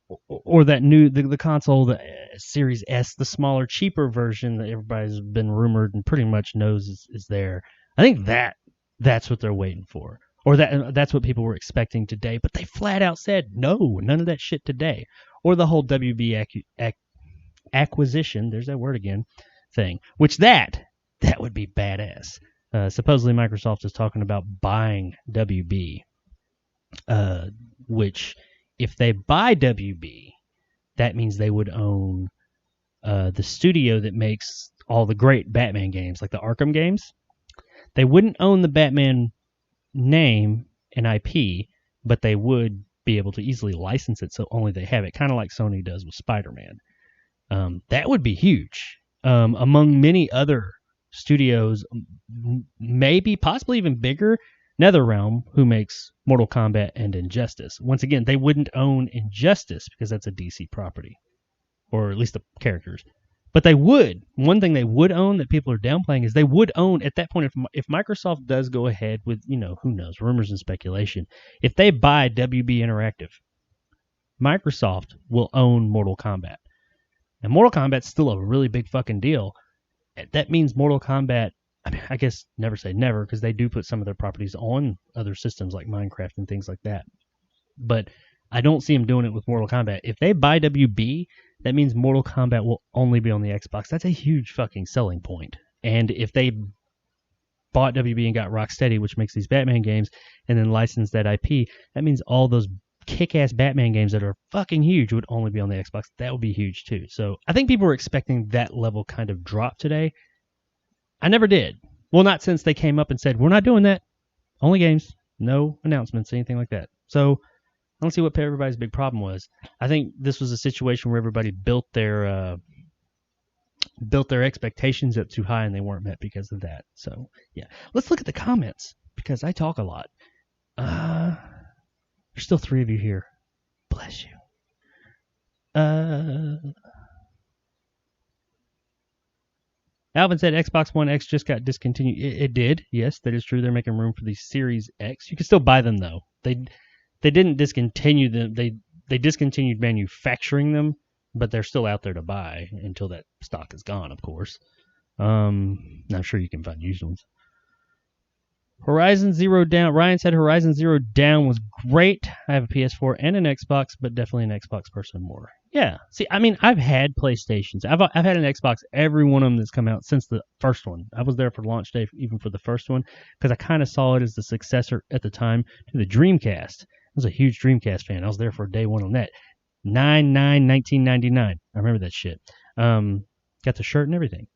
that new the console, the Series S, the smaller, cheaper version that everybody's been rumored and pretty much knows is there. I think that's what they're waiting for, or that's what people were expecting today. But they flat out said no, none of that shit today, or the whole WB acquisition. There's that word again, thing. Which that would be badass. Supposedly Microsoft is talking about buying WB. Which, if they buy WB, that means they would own the studio that makes all the great Batman games, like the Arkham games. They wouldn't own the Batman name and IP, but they would be able to easily license it so only they have it, kind of like Sony does with Spider-Man. That would be huge. Among many other studios, maybe, possibly even bigger, NetherRealm, who makes Mortal Kombat and Injustice. Once again, they wouldn't own Injustice because that's a DC property, or at least the characters. But they would. One thing they would own that people are downplaying is they would own, at that point, if Microsoft does go ahead with, who knows, rumors and speculation, if they buy WB Interactive, Microsoft will own Mortal Kombat. And Mortal Kombat's still a really big fucking deal. That means Mortal Kombat, I mean, I guess never say never, because they do put some of their properties on other systems like Minecraft and things like that. But I don't see them doing it with Mortal Kombat. If they buy WB, that means Mortal Kombat will only be on the Xbox. That's a huge fucking selling point. And if they bought WB and got Rocksteady, which makes these Batman games, and then licensed that IP, that means all those kick-ass Batman games that are fucking huge would only be on the Xbox. That would be huge too. So I think people were expecting that level kind of drop today. I never did. Well, not since they came up and said, we're not doing that. Only games. No announcements, anything like that. So I don't see what everybody's big problem was. I think this was a situation where everybody built their expectations up too high and they weren't met because of that. So yeah, let's look at the comments because I talk a lot. There's still 3 of you here. Bless you. Alvin said Xbox One X just got discontinued. It did. Yes, that is true. They're making room for the Series X. You can still buy them though. They didn't discontinue them. They discontinued manufacturing them, but they're still out there to buy until that stock is gone, of course. I'm sure you can find used ones. Horizon Zero Dawn. Ryan said Horizon Zero Dawn was great. I have a PS4 and an Xbox, but definitely an Xbox person more. Yeah. See, I mean, I've had PlayStations. I've had an Xbox. Every one of them that's come out since the first one. I was there for launch day, even for the first one, because I kind of saw it as the successor at the time to the Dreamcast. I was a huge Dreamcast fan. I was there for day one on that. 9/9/1999. I remember that shit. Got the shirt and everything.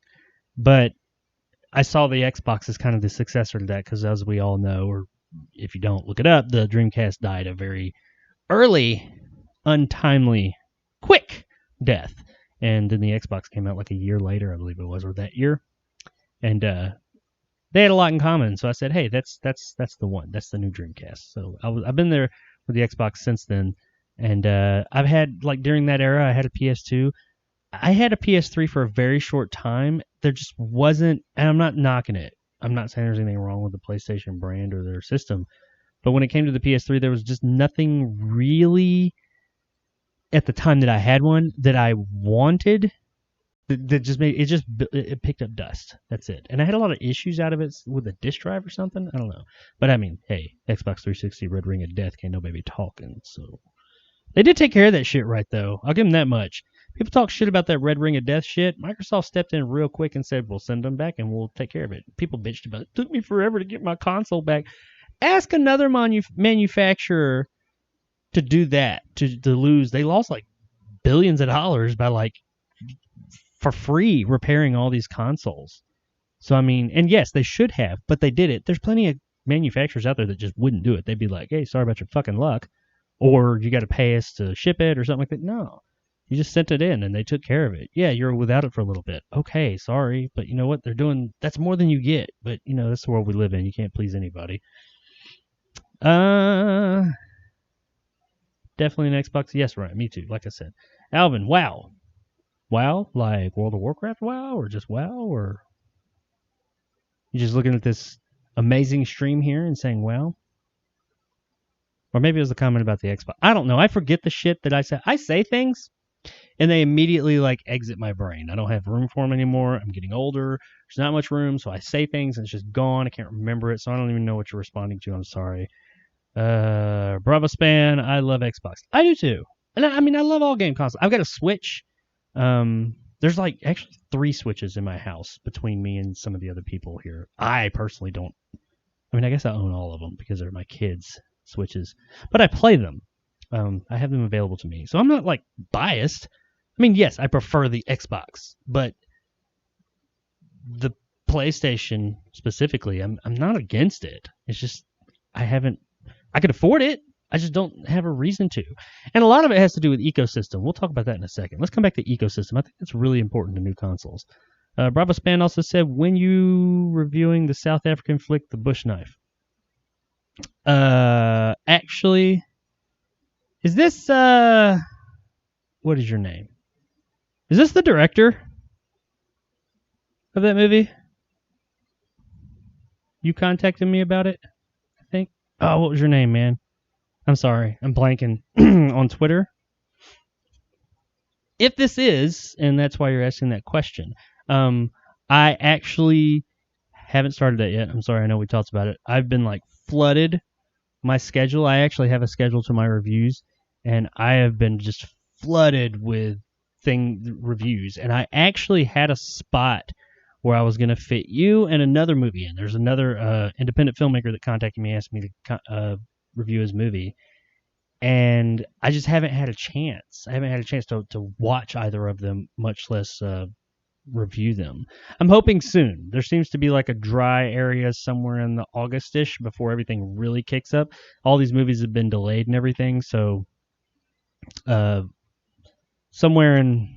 But I saw the Xbox as kind of the successor to that, because as we all know, or if you don't look it up, the Dreamcast died a very early, untimely, quick death. And then the Xbox came out like a year later, I believe it was, or that year. And they had a lot in common. So I said, hey, that's the one. That's the new Dreamcast. So I've been there with the Xbox since then. And I've had, like, during that era, I had a PS2. I had a PS3 for a very short time. There just wasn't, and I'm not knocking it. I'm not saying there's anything wrong with the PlayStation brand or their system. But when it came to the PS3, there was just nothing really at the time that I had one that I wanted. That just made it picked up dust. That's it. And I had a lot of issues out of it with a disk drive or something. I don't know. But I mean, hey, Xbox 360 Red Ring of Death, can't nobody be talking. So they did take care of that shit right, though. I'll give them that much. People talk shit about that Red Ring of Death shit. Microsoft stepped in real quick and said, we'll send them back and we'll take care of it. People bitched about it. It took me forever to get my console back. Ask another manufacturer to do that, to lose. They lost like billions of dollars by, like, for free repairing all these consoles. So, I mean, and yes, they should have, but they did it. There's plenty of manufacturers out there that just wouldn't do it. They'd be like, hey, sorry about your fucking luck. Or you got to pay us to ship it or something like that. No. You just sent it in and they took care of it. Yeah, you're without it for a little bit. Okay, sorry. But you know what? They're doing, that's more than you get. But, you know, that's the world we live in. You can't please anybody. Definitely an Xbox. Yes, right. Me too. Like I said. Alvin, WoW. WoW? Like World of Warcraft WoW? Or just WoW? Or you just looking at this amazing stream here and saying WoW? Or maybe it was a comment about the Xbox. I don't know. I forget the shit that I say. I say things, and they immediately, like, exit my brain. I don't have room for them anymore. I'm getting older. There's not much room, so I say things, and it's just gone. I can't remember it, so I don't even know what you're responding to. I'm sorry. Bravo Span, I love Xbox. I do, too. And I mean, I love all game consoles. I've got a Switch. There's, like, actually 3 Switches in my house between me and some of the other people here. I personally don't. I mean, I guess I own all of them because they're my kids' Switches. But I play them. I have them available to me. So I'm not, like, biased. I mean, yes, I prefer the Xbox. But the PlayStation specifically, I'm not against it. It's just I could afford it. I just don't have a reason to. And a lot of it has to do with ecosystem. We'll talk about that in a second. Let's come back to ecosystem. I think that's really important to new consoles. Bravo Span also said, when you reviewing the South African flick, The Bush Knife? Actually, is this, what is your name? Is this the director of that movie? You contacted me about it, I think. Oh, what was your name, man? I'm sorry. I'm blanking on Twitter. If this is, and that's why you're asking that question, I actually haven't started that yet. I'm sorry. I know we talked about it. I've been, like, flooded my schedule. I actually have a schedule to my reviews, and I have been just flooded with reviews. And I actually had a spot where I was going to fit you and another movie in. There's another independent filmmaker that contacted me, asked me to review his movie, and I just haven't had a chance. I haven't had a chance to watch either of them, much less review them. I'm hoping soon. There seems to be, like, a dry area somewhere in the August-ish before everything really kicks up. All these movies have been delayed and everything, so somewhere in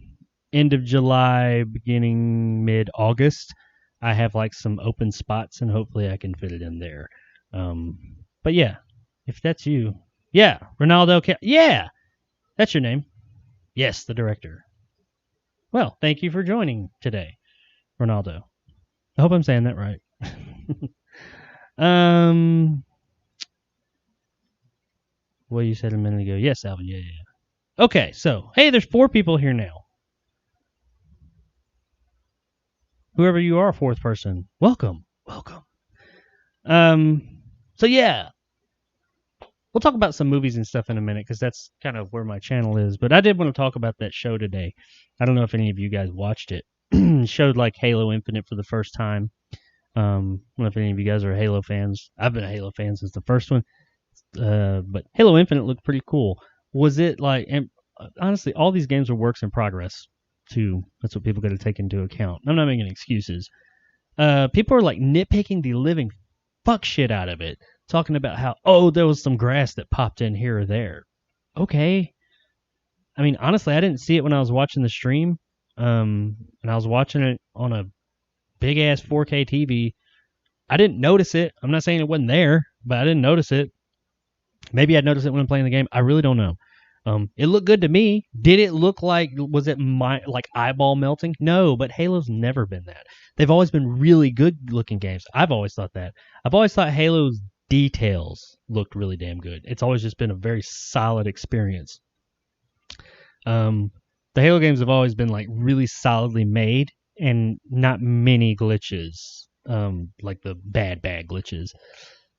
end of July, beginning mid-August, I have, like, some open spots, and hopefully I can fit it in there. But yeah, if that's you. Yeah, Ronaldo. Yeah, that's your name. Yes, the director. Well, thank you for joining today, Ronaldo. I hope I'm saying that right. What you said a minute ago. Yes, Alvin. Yeah. Okay, so, hey, there's 4 people here now. Whoever you are, 4th person, welcome. So, yeah. we'll talk about some movies and stuff in a minute because that's kind of where my channel is. But I did want to talk about that show today. I don't know if any of you guys watched it. It showed like Halo Infinite for the first time. I don't know if any of you guys are Halo fans. I've been a Halo fan since the first one. But Halo Infinite looked pretty cool. Was it like, and honestly, all these games are works in progress too. That's what people got to take into account. I'm not making excuses. People are like nitpicking the living fuck shit out of it, talking about how, oh, there was some grass that popped in here or there. Okay. I mean, honestly, I didn't see it when I was watching the stream. And I was watching it on a big ass 4K TV. I didn't notice it. I'm not saying it wasn't there, but I didn't notice it. Maybe I'd notice it when I'm playing the game. I really don't know. It looked good to me. Did it look like, was it like eyeball melting? No, but Halo's never been that. They've always been really good looking games. I've always thought that. I've always thought Halo's details looked really damn good. It's always just been a very solid experience. The Halo games have always been like really solidly made and not many glitches, like the bad glitches.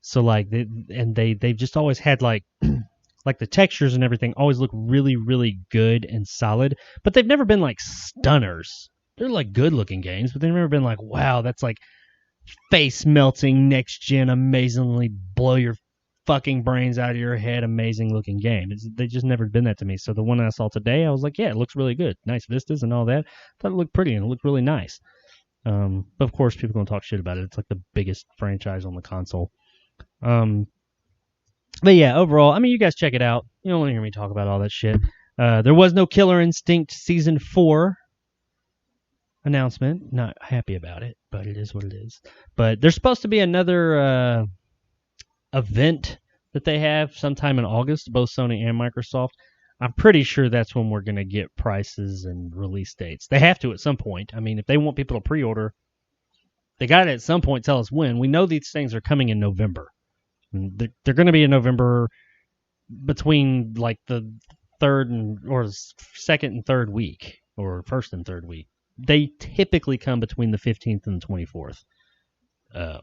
So like they've just always had like like the textures and everything always look really, really good and solid, but they've never been like stunners. They're like good looking games, but they've never been like, wow, that's like face melting next gen, amazingly blow your fucking brains out of your head, amazing looking game. They just never been that to me. So the one I saw today, I was like, yeah, it looks really good. Nice vistas and all that. Thought it looked pretty and it looked really nice. But of course, people gonna talk shit about it. It's like the biggest franchise on the console. But yeah, overall, I mean, you guys check it out. You don't want to hear me talk about all that shit. There was no Killer Instinct Season 4 announcement. Not happy about it, but it is what it is. But there's supposed to be another event that they have sometime in August, both Sony and Microsoft. I'm pretty sure that's when we're going to get prices and release dates. They have to at some point. I mean, if they want people to pre-order, they got to at some point tell us when. We know these things are coming in November. They're going to be in November between like the second and third week, or first and third week. They typically come between the 15th and the 24th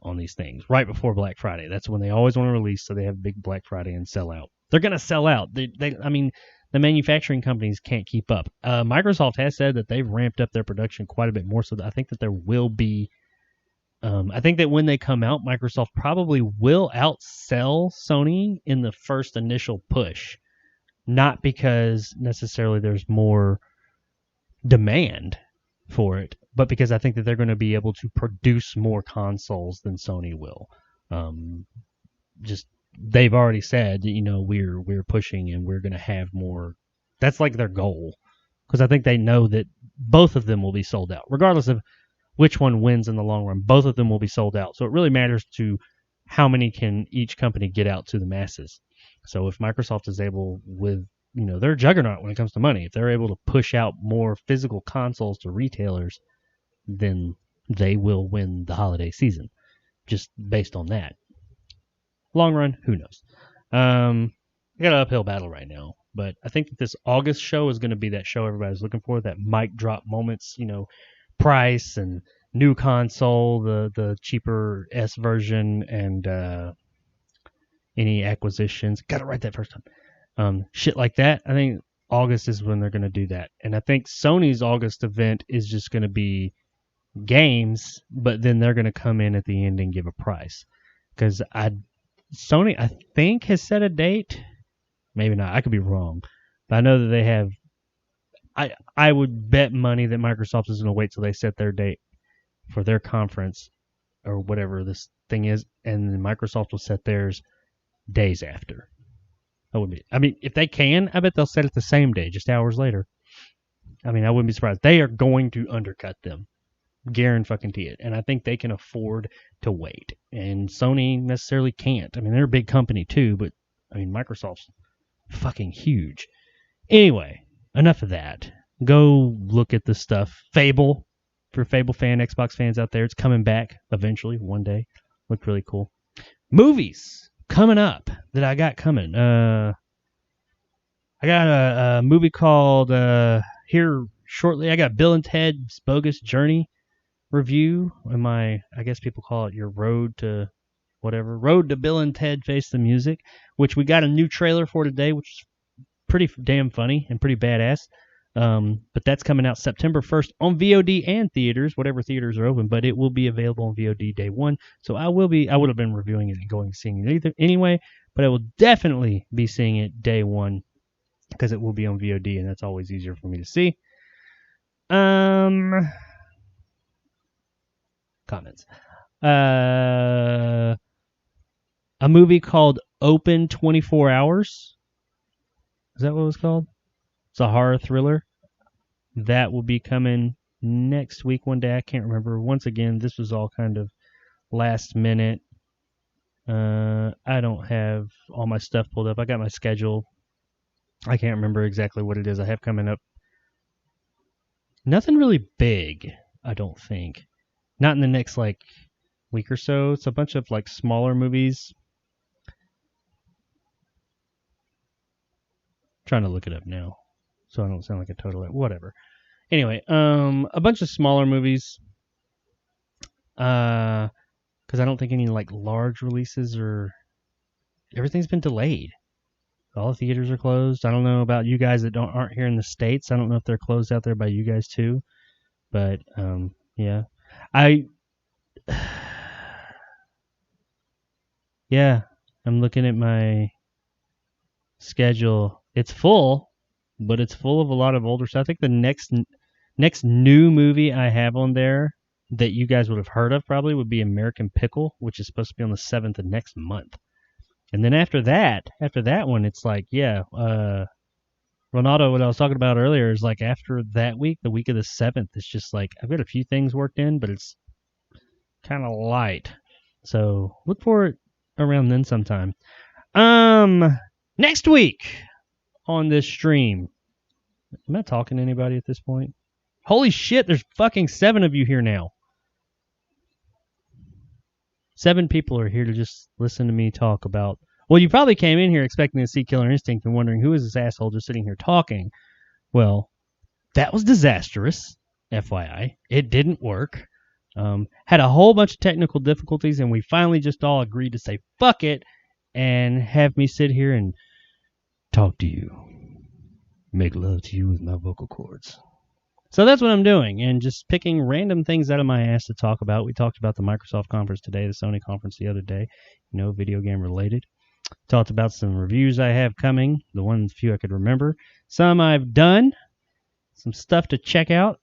on these things, right before Black Friday. That's when they always want to release, so they have big Black Friday and sell out. They're going to sell out. I mean, the manufacturing companies can't keep up. Microsoft has said that they've ramped up their production quite a bit more, so I think that there will be. I think that when they come out, Microsoft probably will outsell Sony in the first initial push. Not because necessarily there's more demand for it, but because I think that they're going to be able to produce more consoles than Sony will. Just they've already said, you know, we're pushing and we're going to have more. That's like their goal, because I think they know that both of them will be sold out, regardless of which one wins in the long run. Both of them will be sold out. So it really matters to how many can each company get out to the masses. So if Microsoft is able with, you know, they're a juggernaut when it comes to money. If they're able to push out more physical consoles to retailers, then they will win the holiday season, just based on that. Long run, who knows? I got an uphill battle right now, but I think that this August show is going to be that show everybody's looking for, that mic drop moments, you know, price and new console, the cheaper S version, and any acquisitions. Got it right that first time. Shit like that. I think August is when they're going to do that. And I think Sony's August event is just going to be games, but then they're going to come in at the end and give a price. Because Sony, I think, has set a date. Maybe not. I could be wrong. But I know that they have. I would bet money that Microsoft is going to wait till they set their date for their conference or whatever this thing is, and then Microsoft will set theirs days after. I mean, if they can, I bet they'll set it the same day, just hours later. I mean, I wouldn't be surprised. They are going to undercut them. Guarantee it. And I think they can afford to wait. And Sony necessarily can't. I mean, they're a big company too, but I mean, Microsoft's fucking huge. Anyway, enough of that. Go look at the stuff. Fable, for Fable Xbox fans out there, it's coming back eventually, one day. Looked really cool. Movies coming up that I got coming. I got a movie called here shortly. I got Bill and Ted's Bogus Journey review. I guess people call it your road to whatever. Road to Bill and Ted Face the Music, which we got a new trailer for today, which is pretty damn funny and pretty badass. But that's coming out September 1st on VOD and theaters, whatever theaters are open, but it will be available on VOD day one. So I would have been reviewing it and going seeing it either anyway, but I will definitely be seeing it day one because it will be on VOD, and that's always easier for me to see. Comments. A movie called Open 24 Hours. Is that what it was called? It's a horror thriller. That will be coming next week one day. I can't remember. Once again, this was all kind of last minute. I don't have all my stuff pulled up. I got my schedule. I can't remember exactly what it is I have coming up. Nothing really big, I don't think. Not in the next, week or so. It's a bunch of, smaller movies. I'm trying to look it up now, so I don't sound like a total... Whatever. Anyway, a bunch of smaller movies. Because I don't think any, large releases or... Everything's been delayed. All the theaters are closed. I don't know about you guys that aren't here in the States. I don't know if they're closed out there by you guys too. But, yeah. Yeah, I'm looking at my schedule. It's full, but it's full of a lot of older stuff. I think the next new movie I have on there that you guys would have heard of probably would be American Pickle, which is supposed to be on the 7th of next month. And then after that one, it's Ronaldo, what I was talking about earlier, is after that week, the week of the 7th, it's just I've got a few things worked in, but it's kind of light. So look for it around then sometime. Next week on this stream. Am I talking to anybody at this point? Holy shit, there's fucking 7 of you here now. 7 people are here to just listen to me talk about... Well, you probably came in here expecting to see Killer Instinct and wondering who is this asshole just sitting here talking. Well, that was disastrous, FYI. It didn't work. Had a whole bunch of technical difficulties, and we finally just all agreed to say fuck it and have me sit here and talk to you. Make love to you with my vocal cords. So that's what I'm doing, and just picking random things out of my ass to talk about. We talked about the Microsoft conference today, the Sony conference the other day, video game related. Talked about some reviews I have coming, the few I could remember. Some I've done, some stuff to check out.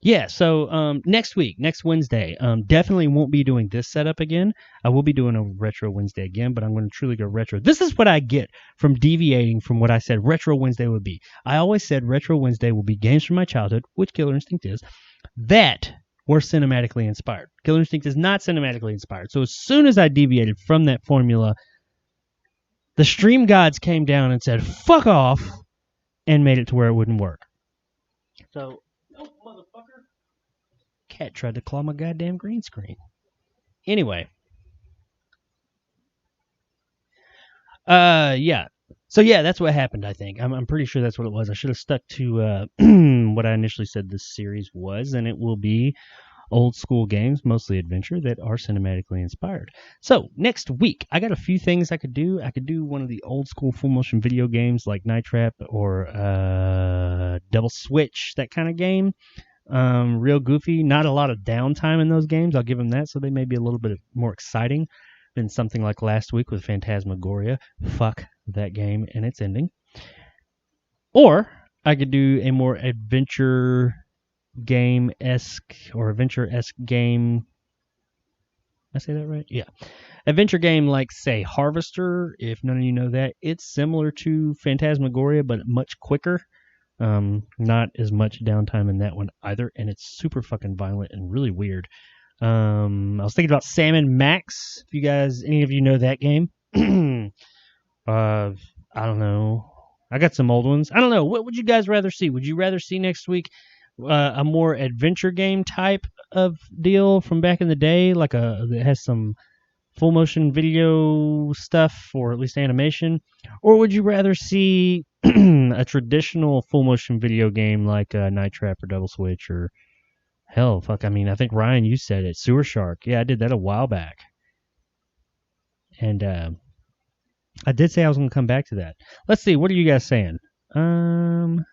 Yeah, so next week, next Wednesday, definitely won't be doing this setup again. I will be doing a Retro Wednesday again, but I'm going to truly go retro. This is what I get from deviating from what I said Retro Wednesday would be. I always said Retro Wednesday will be games from my childhood, which Killer Instinct is, that were cinematically inspired. Killer Instinct is not cinematically inspired. So as soon as I deviated from that formula, the stream gods came down and said, fuck off, and made it to where it wouldn't work. So... Oh, motherfucker. Cat tried to claw my goddamn green screen. Anyway. Yeah. So, yeah, that's what happened, I think. I'm pretty sure that's what it was. I should have stuck to what I initially said this series was, and it will be old school games, mostly adventure, that are cinematically inspired. So, next week, I got a few things I could do. I could do one of the old school full motion video games like Night Trap or Double Switch, that kind of game. Real goofy. Not a lot of downtime in those games. I'll give them that, so they may be a little bit more exciting than something like last week with Phantasmagoria. Fuck that game and its ending. Or I could do a more adventure game-esque or adventure-esque game. Did I say that right? Yeah. Adventure game like, say, Harvester. If none of you know that, it's similar to Phantasmagoria, but much quicker. Not as much downtime in that one either, and it's super fucking violent and really weird. I was thinking about Salmon Max. If you guys, any of you know that game. I don't know. I got some old ones. I don't know. What would you guys rather see? Would you rather see next week a more adventure game type of deal from back in the day, that has some full motion video stuff or at least animation, or would you rather see a traditional full motion video game like Night Trap or Double Switch or Hell, fuck, I mean, I think, Ryan, you said it. Sewer Shark. Yeah, I did that a while back. And I did say I was going to come back to that. Let's see. What are you guys saying? Cool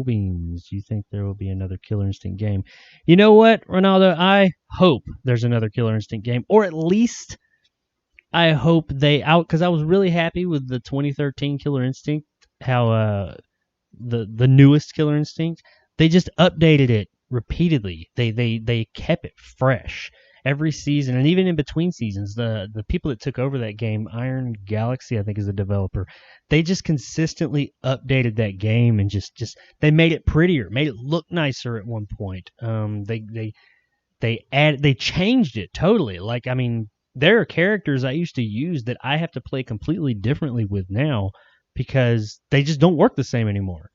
beans. You think there will be another Killer Instinct game? You know what, Ronaldo? I hope there's another Killer Instinct game, or at least I hope because I was really happy with the 2013 Killer Instinct. How the newest Killer Instinct, they just updated it repeatedly. They kept it fresh every season, and even in between seasons, the people that took over that game, Iron Galaxy, I think is the developer, they just consistently updated that game and just they made it prettier, made it look nicer at one point. They changed it totally. Like, I mean, there are characters I used to use that I have to play completely differently with now because they just don't work the same anymore.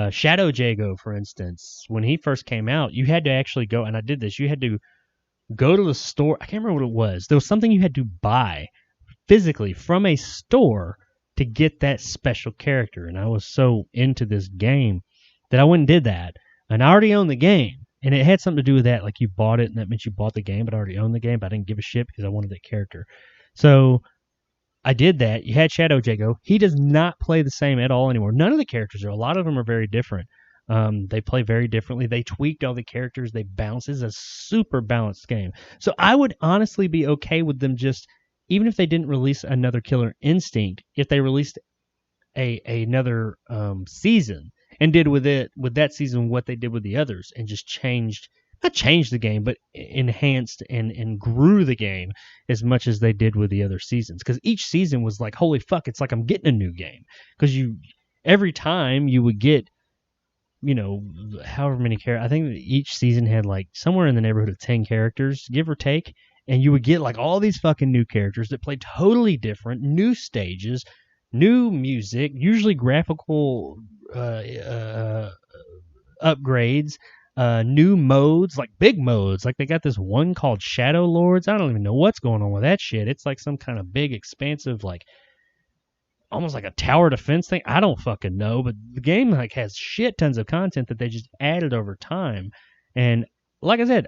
Shadow Jago, for instance, when he first came out, you had to actually go, and I did this, you had to go to the store. I can't remember what it was. There was something you had to buy physically from a store to get that special character. And I was so into this game that I went and did that. And I already owned the game. And it had something to do with that. Like, you bought it, and that meant you bought the game, but I already owned the game, but I didn't give a shit because I wanted that character. So I did that. You had Shadow Jago. He does not play the same at all anymore. None of the characters are. A lot of them are very different. They play very differently. They tweaked all the characters. They bounce. It's a super balanced game. So I would honestly be okay with them just, even if they didn't release another Killer Instinct, if they released another season and did with that season what they did with the others, and just not changed the game, but enhanced and grew the game as much as they did with the other seasons. Because each season was like, holy fuck, it's like I'm getting a new game. Because every time you would get, however many characters. I think that each season had like somewhere in the neighborhood of 10 characters, give or take. And you would get like all these fucking new characters that play totally different, new stages, new music, usually graphical upgrades, new modes, like big modes. Like, they got this one called Shadow Lords. I don't even know what's going on with that shit. It's like some kind of big, expansive, like, almost like a tower defense thing. I don't fucking know, but the game like has shit tons of content that they just added over time. And like I said,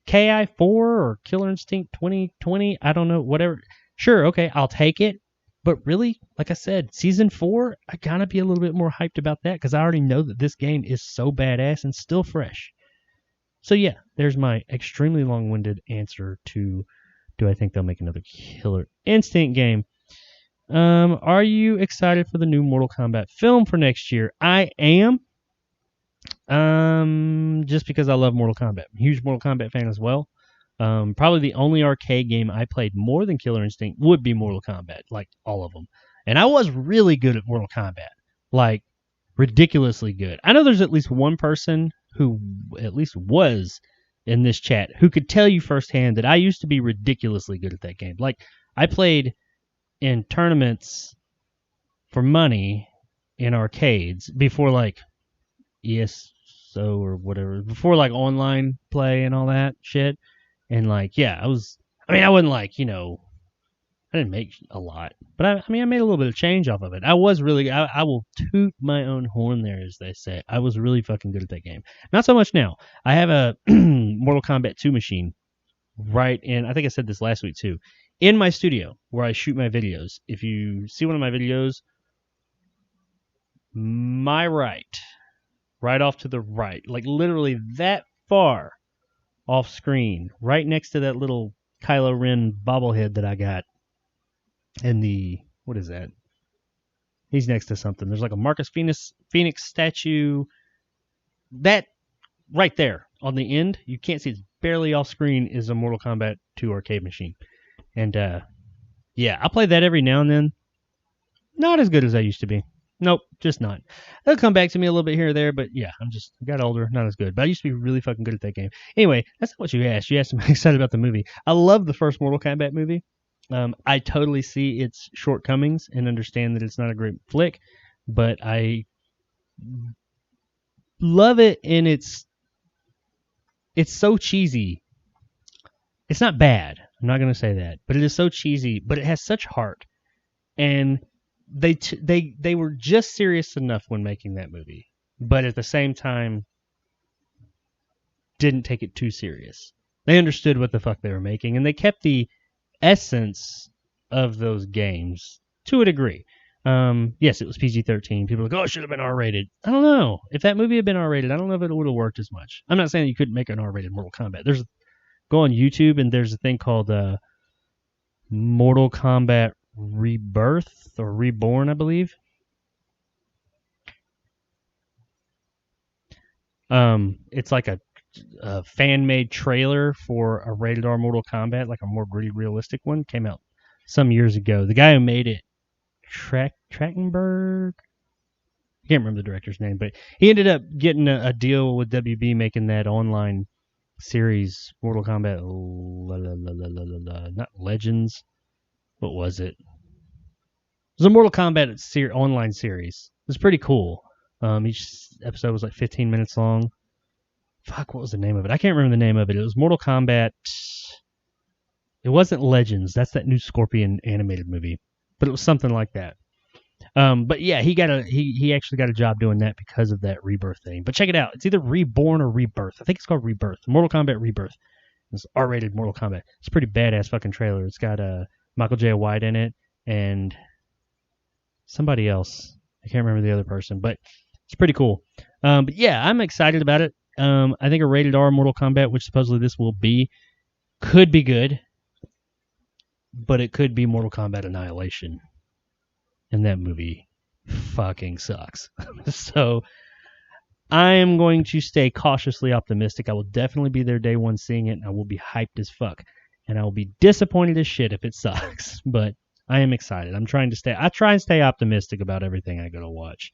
KI4 or Killer Instinct 2020, I don't know, whatever. Sure, okay, I'll take it. But really, like I said, Season 4, I gotta be a little bit more hyped about that because I already know that this game is so badass and still fresh. So yeah, there's my extremely long-winded answer to, do I think they'll make another Killer Instinct game? Are you excited for the new Mortal Kombat film for next year? I am. Just because I love Mortal Kombat. I'm a huge Mortal Kombat fan as well. Probably the only arcade game I played more than Killer Instinct would be Mortal Kombat, like all of them. And I was really good at Mortal Kombat, like ridiculously good. I know there's at least one person who at least was in this chat who could tell you firsthand that I used to be ridiculously good at that game. Like, I played in tournaments for money in arcades before, like, ESO or whatever, before like online play and all that shit. And like, yeah, I wasn't like, I didn't make a lot, but I made a little bit of change off of it. I was really, I will toot my own horn there, as they say. I was really fucking good at that game. Not so much now. I have a Mortal Kombat 2 machine right in, I think I said this last week too, in my studio where I shoot my videos. If you see one of my videos, my right off to the right, like literally that far off screen, right next to that little Kylo Ren bobblehead that I got. And what is that? He's next to something. There's like a Marcus Phoenix statue. That right there on the end, you can't see, it's barely off screen, is a Mortal Kombat 2 arcade machine. And yeah, I play that every now and then. Not as good as I used to be. Nope, just not. It'll come back to me a little bit here or there, but yeah, I got older, not as good. But I used to be really fucking good at that game. Anyway, that's not what you asked. You asked if I'm excited about the movie. I love the first Mortal Kombat movie. I totally see its shortcomings and understand that it's not a great flick, but I love it, and it's so cheesy. It's not bad. I'm not going to say that, but it is so cheesy, but it has such heart. And they were just serious enough when making that movie. but at the same time didn't take it too serious. They understood what the fuck they were making, and they kept the essence of those games to a degree. Yes, it was PG-13. People are like, oh, it should have been R-rated. I don't know. If that movie had been R-rated, I don't know if it would have worked as much. I'm not saying that you couldn't make an R-rated Mortal Kombat. Go on YouTube, and there's a thing called Mortal Kombat Rebirth or Reborn, I believe. It's like a fan-made trailer for a rated R Mortal Kombat, like a more gritty, realistic one. Came out some years ago. The guy who made it, Trachtenberg, I can't remember the director's name, but he ended up getting a deal with WB making that online series, Mortal Kombat, not Legends. What was it? It was a Mortal Kombat online series. It was pretty cool. Each episode was like 15 minutes long. Fuck, what was the name of it? I can't remember the name of it. It was Mortal Kombat. It wasn't Legends. That's that new Scorpion animated movie. But it was something like that. But yeah, he actually got a job doing that because of that Rebirth thing. But check it out. It's either Reborn or Rebirth. I think it's called Rebirth. Mortal Kombat Rebirth. It's R-rated Mortal Kombat. It's a pretty badass fucking trailer. It's got Michael J. White in it and somebody else. I can't remember the other person, but it's pretty cool. But yeah, I'm excited about it. I think a rated R Mortal Kombat, which supposedly this will be, could be good, but it could be Mortal Kombat Annihilation. And that movie fucking sucks. So I am going to stay cautiously optimistic. I will definitely be there day one seeing it, and I will be hyped as fuck. And I will be disappointed as shit if it sucks. But I am excited. I try and stay optimistic about everything I go to watch.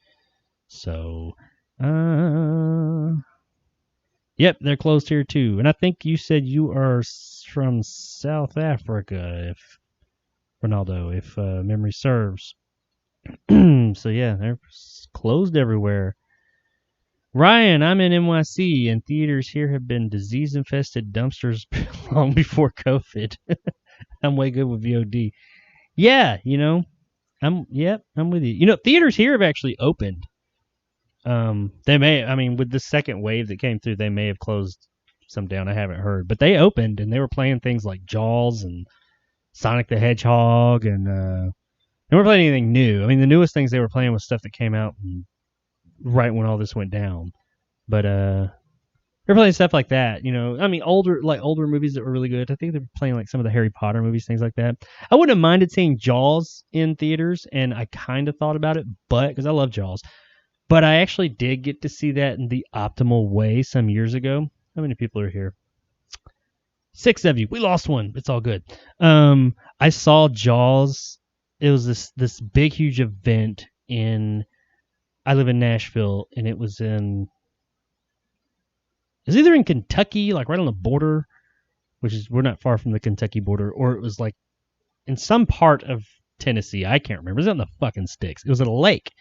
So, yep, they're closed here too. And I think you said you are from South Africa, if memory serves. So yeah, they're closed everywhere. Ryan, I'm in NYC, and theaters here have been disease-infested dumpsters long before COVID. I'm way good with VOD. Yeah, I'm with you. Theaters here have actually opened. With the second wave that came through, they may have closed some down. I haven't heard, but they opened and they were playing things like Jaws and Sonic the Hedgehog, and they weren't playing anything new. I mean, the newest things they were playing was stuff that came out right when all this went down. But they're playing stuff like that. Older movies that were really good. I think they were playing like some of the Harry Potter movies, things like that. I wouldn't have minded seeing Jaws in theaters, and I kind of thought about it, because I love Jaws. But I actually did get to see that in the optimal way some years ago. How many people are here? 6 of you. We lost one. It's all good. I saw Jaws. It was this big, huge event I live in Nashville, and it was either in Kentucky, like right on the border, we're not far from the Kentucky border, or it was like in some part of Tennessee. I can't remember. It was on the fucking sticks. It was at a lake.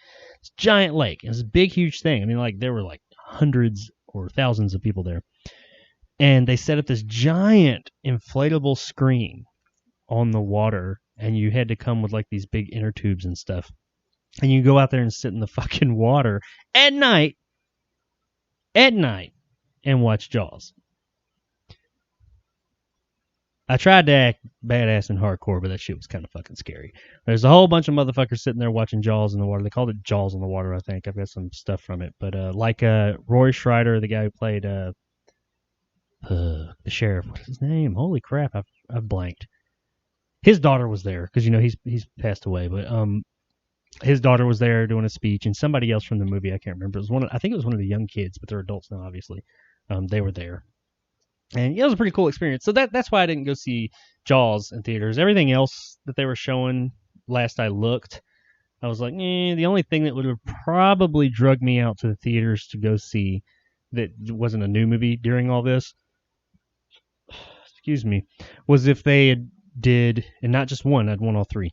It's a giant lake. It was a big, huge thing. I mean, like there were like hundreds or thousands of people there. And they set up this giant inflatable screen on the water, and you had to come with like these big inner tubes and stuff. And you go out there and sit in the fucking water at night, and watch Jaws. I tried to act badass and hardcore, but that shit was kind of fucking scary. There's a whole bunch of motherfuckers sitting there watching Jaws in the water. They called it Jaws on the Water, I think. I've got some stuff from it. But Roy Schreider, the guy who played the sheriff, what's his name? Holy crap, I've blanked. His daughter was there, because he's passed away, but his daughter was there doing a speech, and somebody else from the movie, I can't remember. I think it was one of the young kids, but they're adults now, obviously. They were there. And it was a pretty cool experience. So that's why I didn't go see Jaws in theaters. Everything else that they were showing, last I looked, I was like, the only thing that would have probably drugged me out to the theaters to go see that wasn't a new movie during all this, excuse me, was if they did, and not just one, I'd want all three.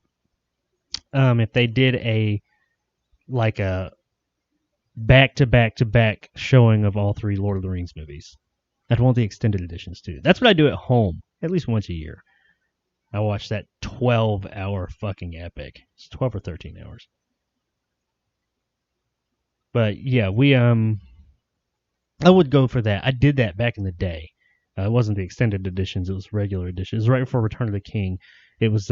If they did a back-to-back-to-back showing of all three Lord of the Rings movies. I'd want the extended editions too. That's what I do at home, at least once a year. I watch that 12-hour fucking epic. It's 12 or 13 hours. But yeah, I would go for that. I did that back in the day. It wasn't the extended editions; it was regular editions. It was right before Return of the King. It was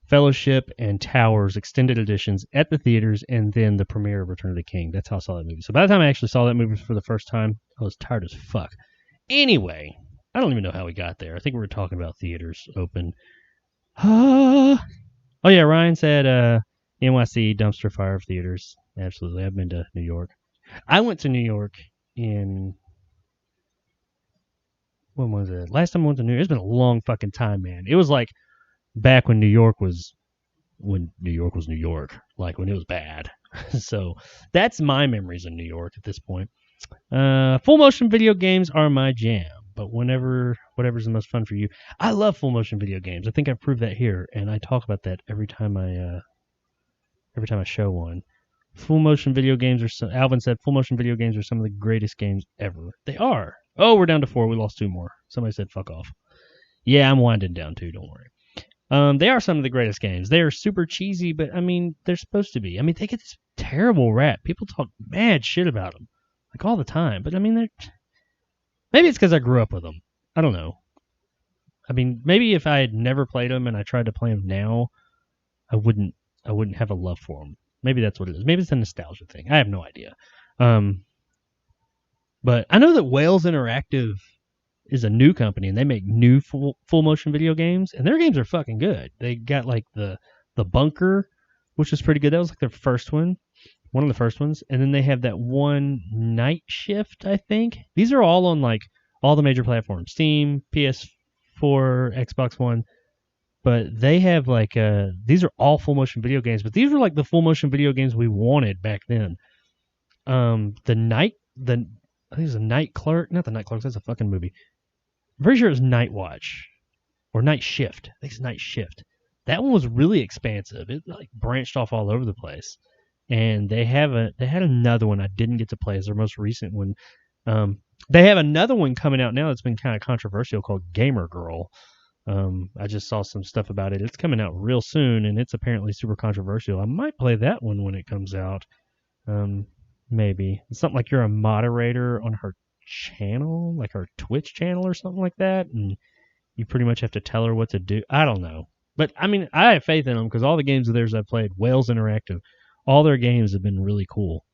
Fellowship and Towers extended editions at the theaters, and then the premiere of Return of the King. That's how I saw that movie. So by the time I actually saw that movie for the first time, I was tired as fuck. Anyway, I don't even know how we got there. I think we were talking about theaters open. Oh yeah, Ryan said NYC dumpster fire of theaters. Absolutely, I've been to New York. I went to New York in when was it? Last time I went to New York, it's been a long fucking time, man. It was like back when New York was New York, like when it was bad. So that's my memories of New York at this point. Full motion video games are my jam, but whatever's the most fun for you. I love full motion video games. I think I've proved that here, and I talk about that every time I show one. Full motion video games Alvin said full motion video games are some of the greatest games ever. They are. Oh, we're down to 4. We lost 2 more. Somebody said fuck off. Yeah, I'm winding down too. Don't worry. They are some of the greatest games. They are super cheesy, but I mean, they're supposed to be. I mean, they get this terrible rap. People talk mad shit about them, like all the time. But I mean, maybe it's because I grew up with them. I don't know. I mean, maybe if I had never played them and I tried to play them now, I wouldn't have a love for them. Maybe that's what it is. Maybe it's a nostalgia thing. I have no idea. But I know that Wales Interactive is a new company, and they make new full motion video games, and their games are fucking good. They got like the Bunker, which is pretty good. That was like their first one of the first ones, and then they have that one Night Shift, I think. These are all on like all the major platforms: Steam, PS4, Xbox One. But they have like these are all full motion video games, but these were like the full motion video games we wanted back then. I think it was a Night Clerk, not the Night Clerks. That's a fucking movie. I'm pretty sure it was Night Watch or Night Shift. I think it's Night Shift. That one was really expansive. It like branched off all over the place. And they had another one I didn't get to play as their most recent one. They have another one coming out now that's been kind of controversial called Gamer Girl. I just saw some stuff about it. It's coming out real soon, and it's apparently super controversial. I might play that one when it comes out. Maybe. It's something like you're a moderator on her channel, like her Twitch channel or something like that, and you pretty much have to tell her what to do. I don't know. But, I mean, I have faith in them because all the games of theirs I've played, Wales Interactive, all their games have been really cool.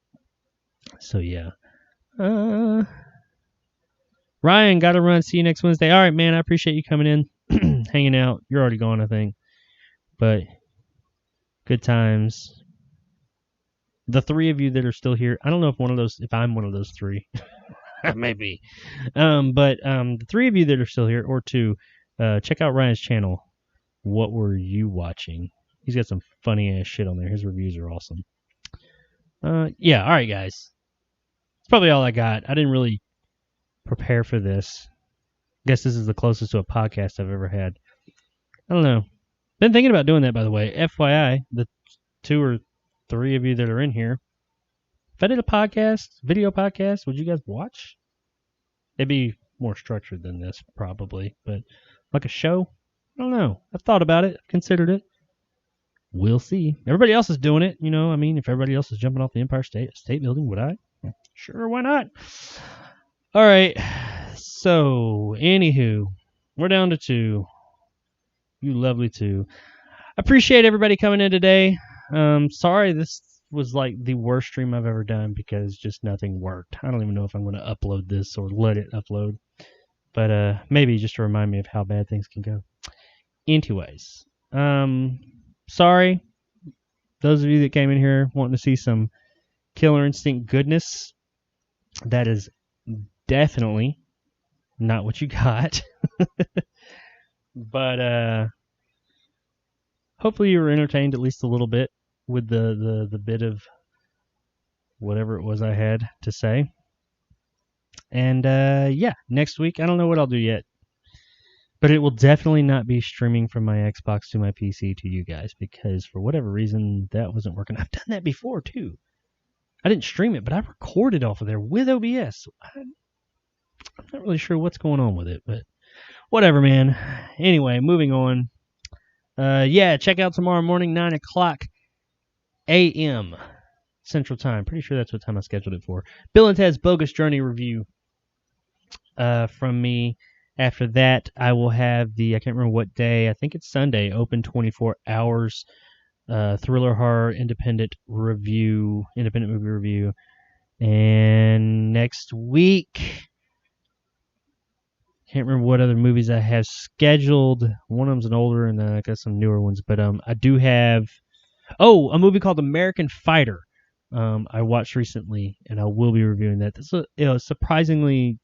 So, yeah. Ryan, got to run. See you next Wednesday. All right, man, I appreciate you coming in, hanging out. You're already gone, I think. But good times. The 3 of you that are still here, I don't know if I'm one of those 3. Maybe. But the 3 of you that are still here, or 2, check out Ryan's channel. What were you watching? He's got some funny ass shit on there. His reviews are awesome. Yeah, all right, guys. That's probably all I got. I didn't really prepare for this. Guess this is the closest to a podcast I've ever had. I don't know. Been thinking about doing that, by the way. FYI, the 2 or 3 of you that are in here, if I did a video podcast, would you guys watch? It'd be more structured than this, probably, but like a show? I don't know. I've thought about it, considered it. We'll see. Everybody else is doing it, you know. I mean, if everybody else is jumping off the Empire State Building, would I? Sure, why not? All right. So, anywho, we're down to 2. You lovely 2. Appreciate everybody coming in today. Sorry, this was like the worst stream I've ever done because just nothing worked. I don't even know if I'm going to upload this or let it upload. But maybe just to remind me of how bad things can go. Anyways, sorry. Those of you that came in here wanting to see some Killer Instinct goodness, that is definitely not what you got. But hopefully you were entertained at least a little bit with the bit of whatever it was I had to say. And yeah, next week, I don't know what I'll do yet. But it will definitely not be streaming from my Xbox to my PC to you guys because for whatever reason, that wasn't working. I've done that before, too. I didn't stream it, but I recorded off of there with OBS. I'm not really sure what's going on with it, but whatever, man. Anyway, moving on. Yeah, check out tomorrow morning, 9 o'clock a.m. Central Time. Pretty sure that's what time I scheduled it for. Bill and Ted's Bogus Journey review from me. After that, I will have I can't remember what day, I think it's Sunday, open 24 hours, thriller horror independent movie review. And next week, can't remember what other movies I have scheduled. One of them's an older, and I got some newer ones. But I do have, a movie called American Fighter. I watched recently, and I will be reviewing that. This is surprisingly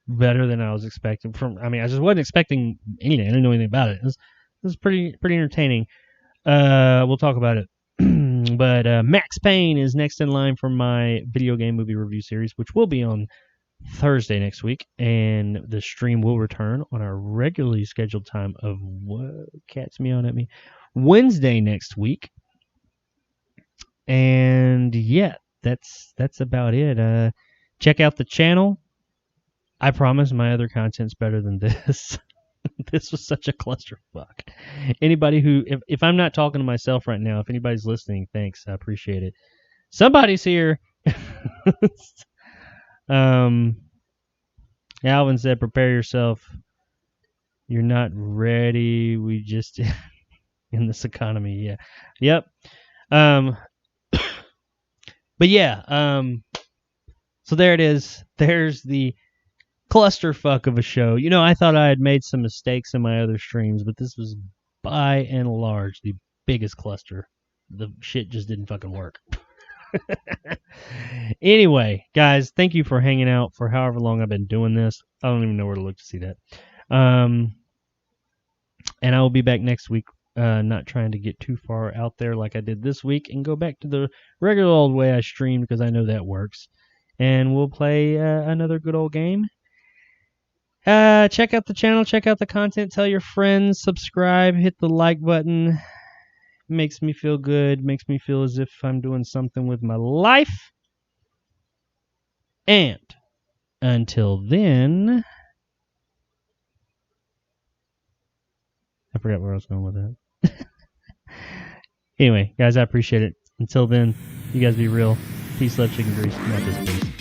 better than I was expecting. I just wasn't expecting anything. I didn't know anything about it. It was pretty entertaining. We'll talk about it. But Max Payne is next in line for my video game movie review series, which will be on Thursday next week, and the stream will return on our regularly scheduled time of cat's meowing at me, Wednesday next week. And yeah, that's about it. Check out the channel. I promise my other content's better than this. This was such a clusterfuck. Anybody who, if I'm not talking to myself right now, if anybody's listening, thanks. I appreciate it. Somebody's here. Alvin said, prepare yourself. You're not ready. We just, in this economy, yeah. Yep. But yeah, so there it is. There's the clusterfuck of a show. I thought I had made some mistakes in my other streams, but this was by and large the biggest cluster. The shit just didn't fucking work. Anyway, guys, thank you for hanging out for however long I've been doing this. I don't even know where to look to see that. And I will be back next week, not trying to get too far out there like I did this week, and go back to the regular old way I streamed, because I know that works. And we'll play another good old game. Check out the channel, check out the content, tell your friends, subscribe, hit the like button. Makes me feel good, makes me feel as if I'm doing something with my life. And until then, I forgot where I was going with that. Anyway, guys, I appreciate it. Until then, you guys be real. Peace, love, chicken grease. Not this peace.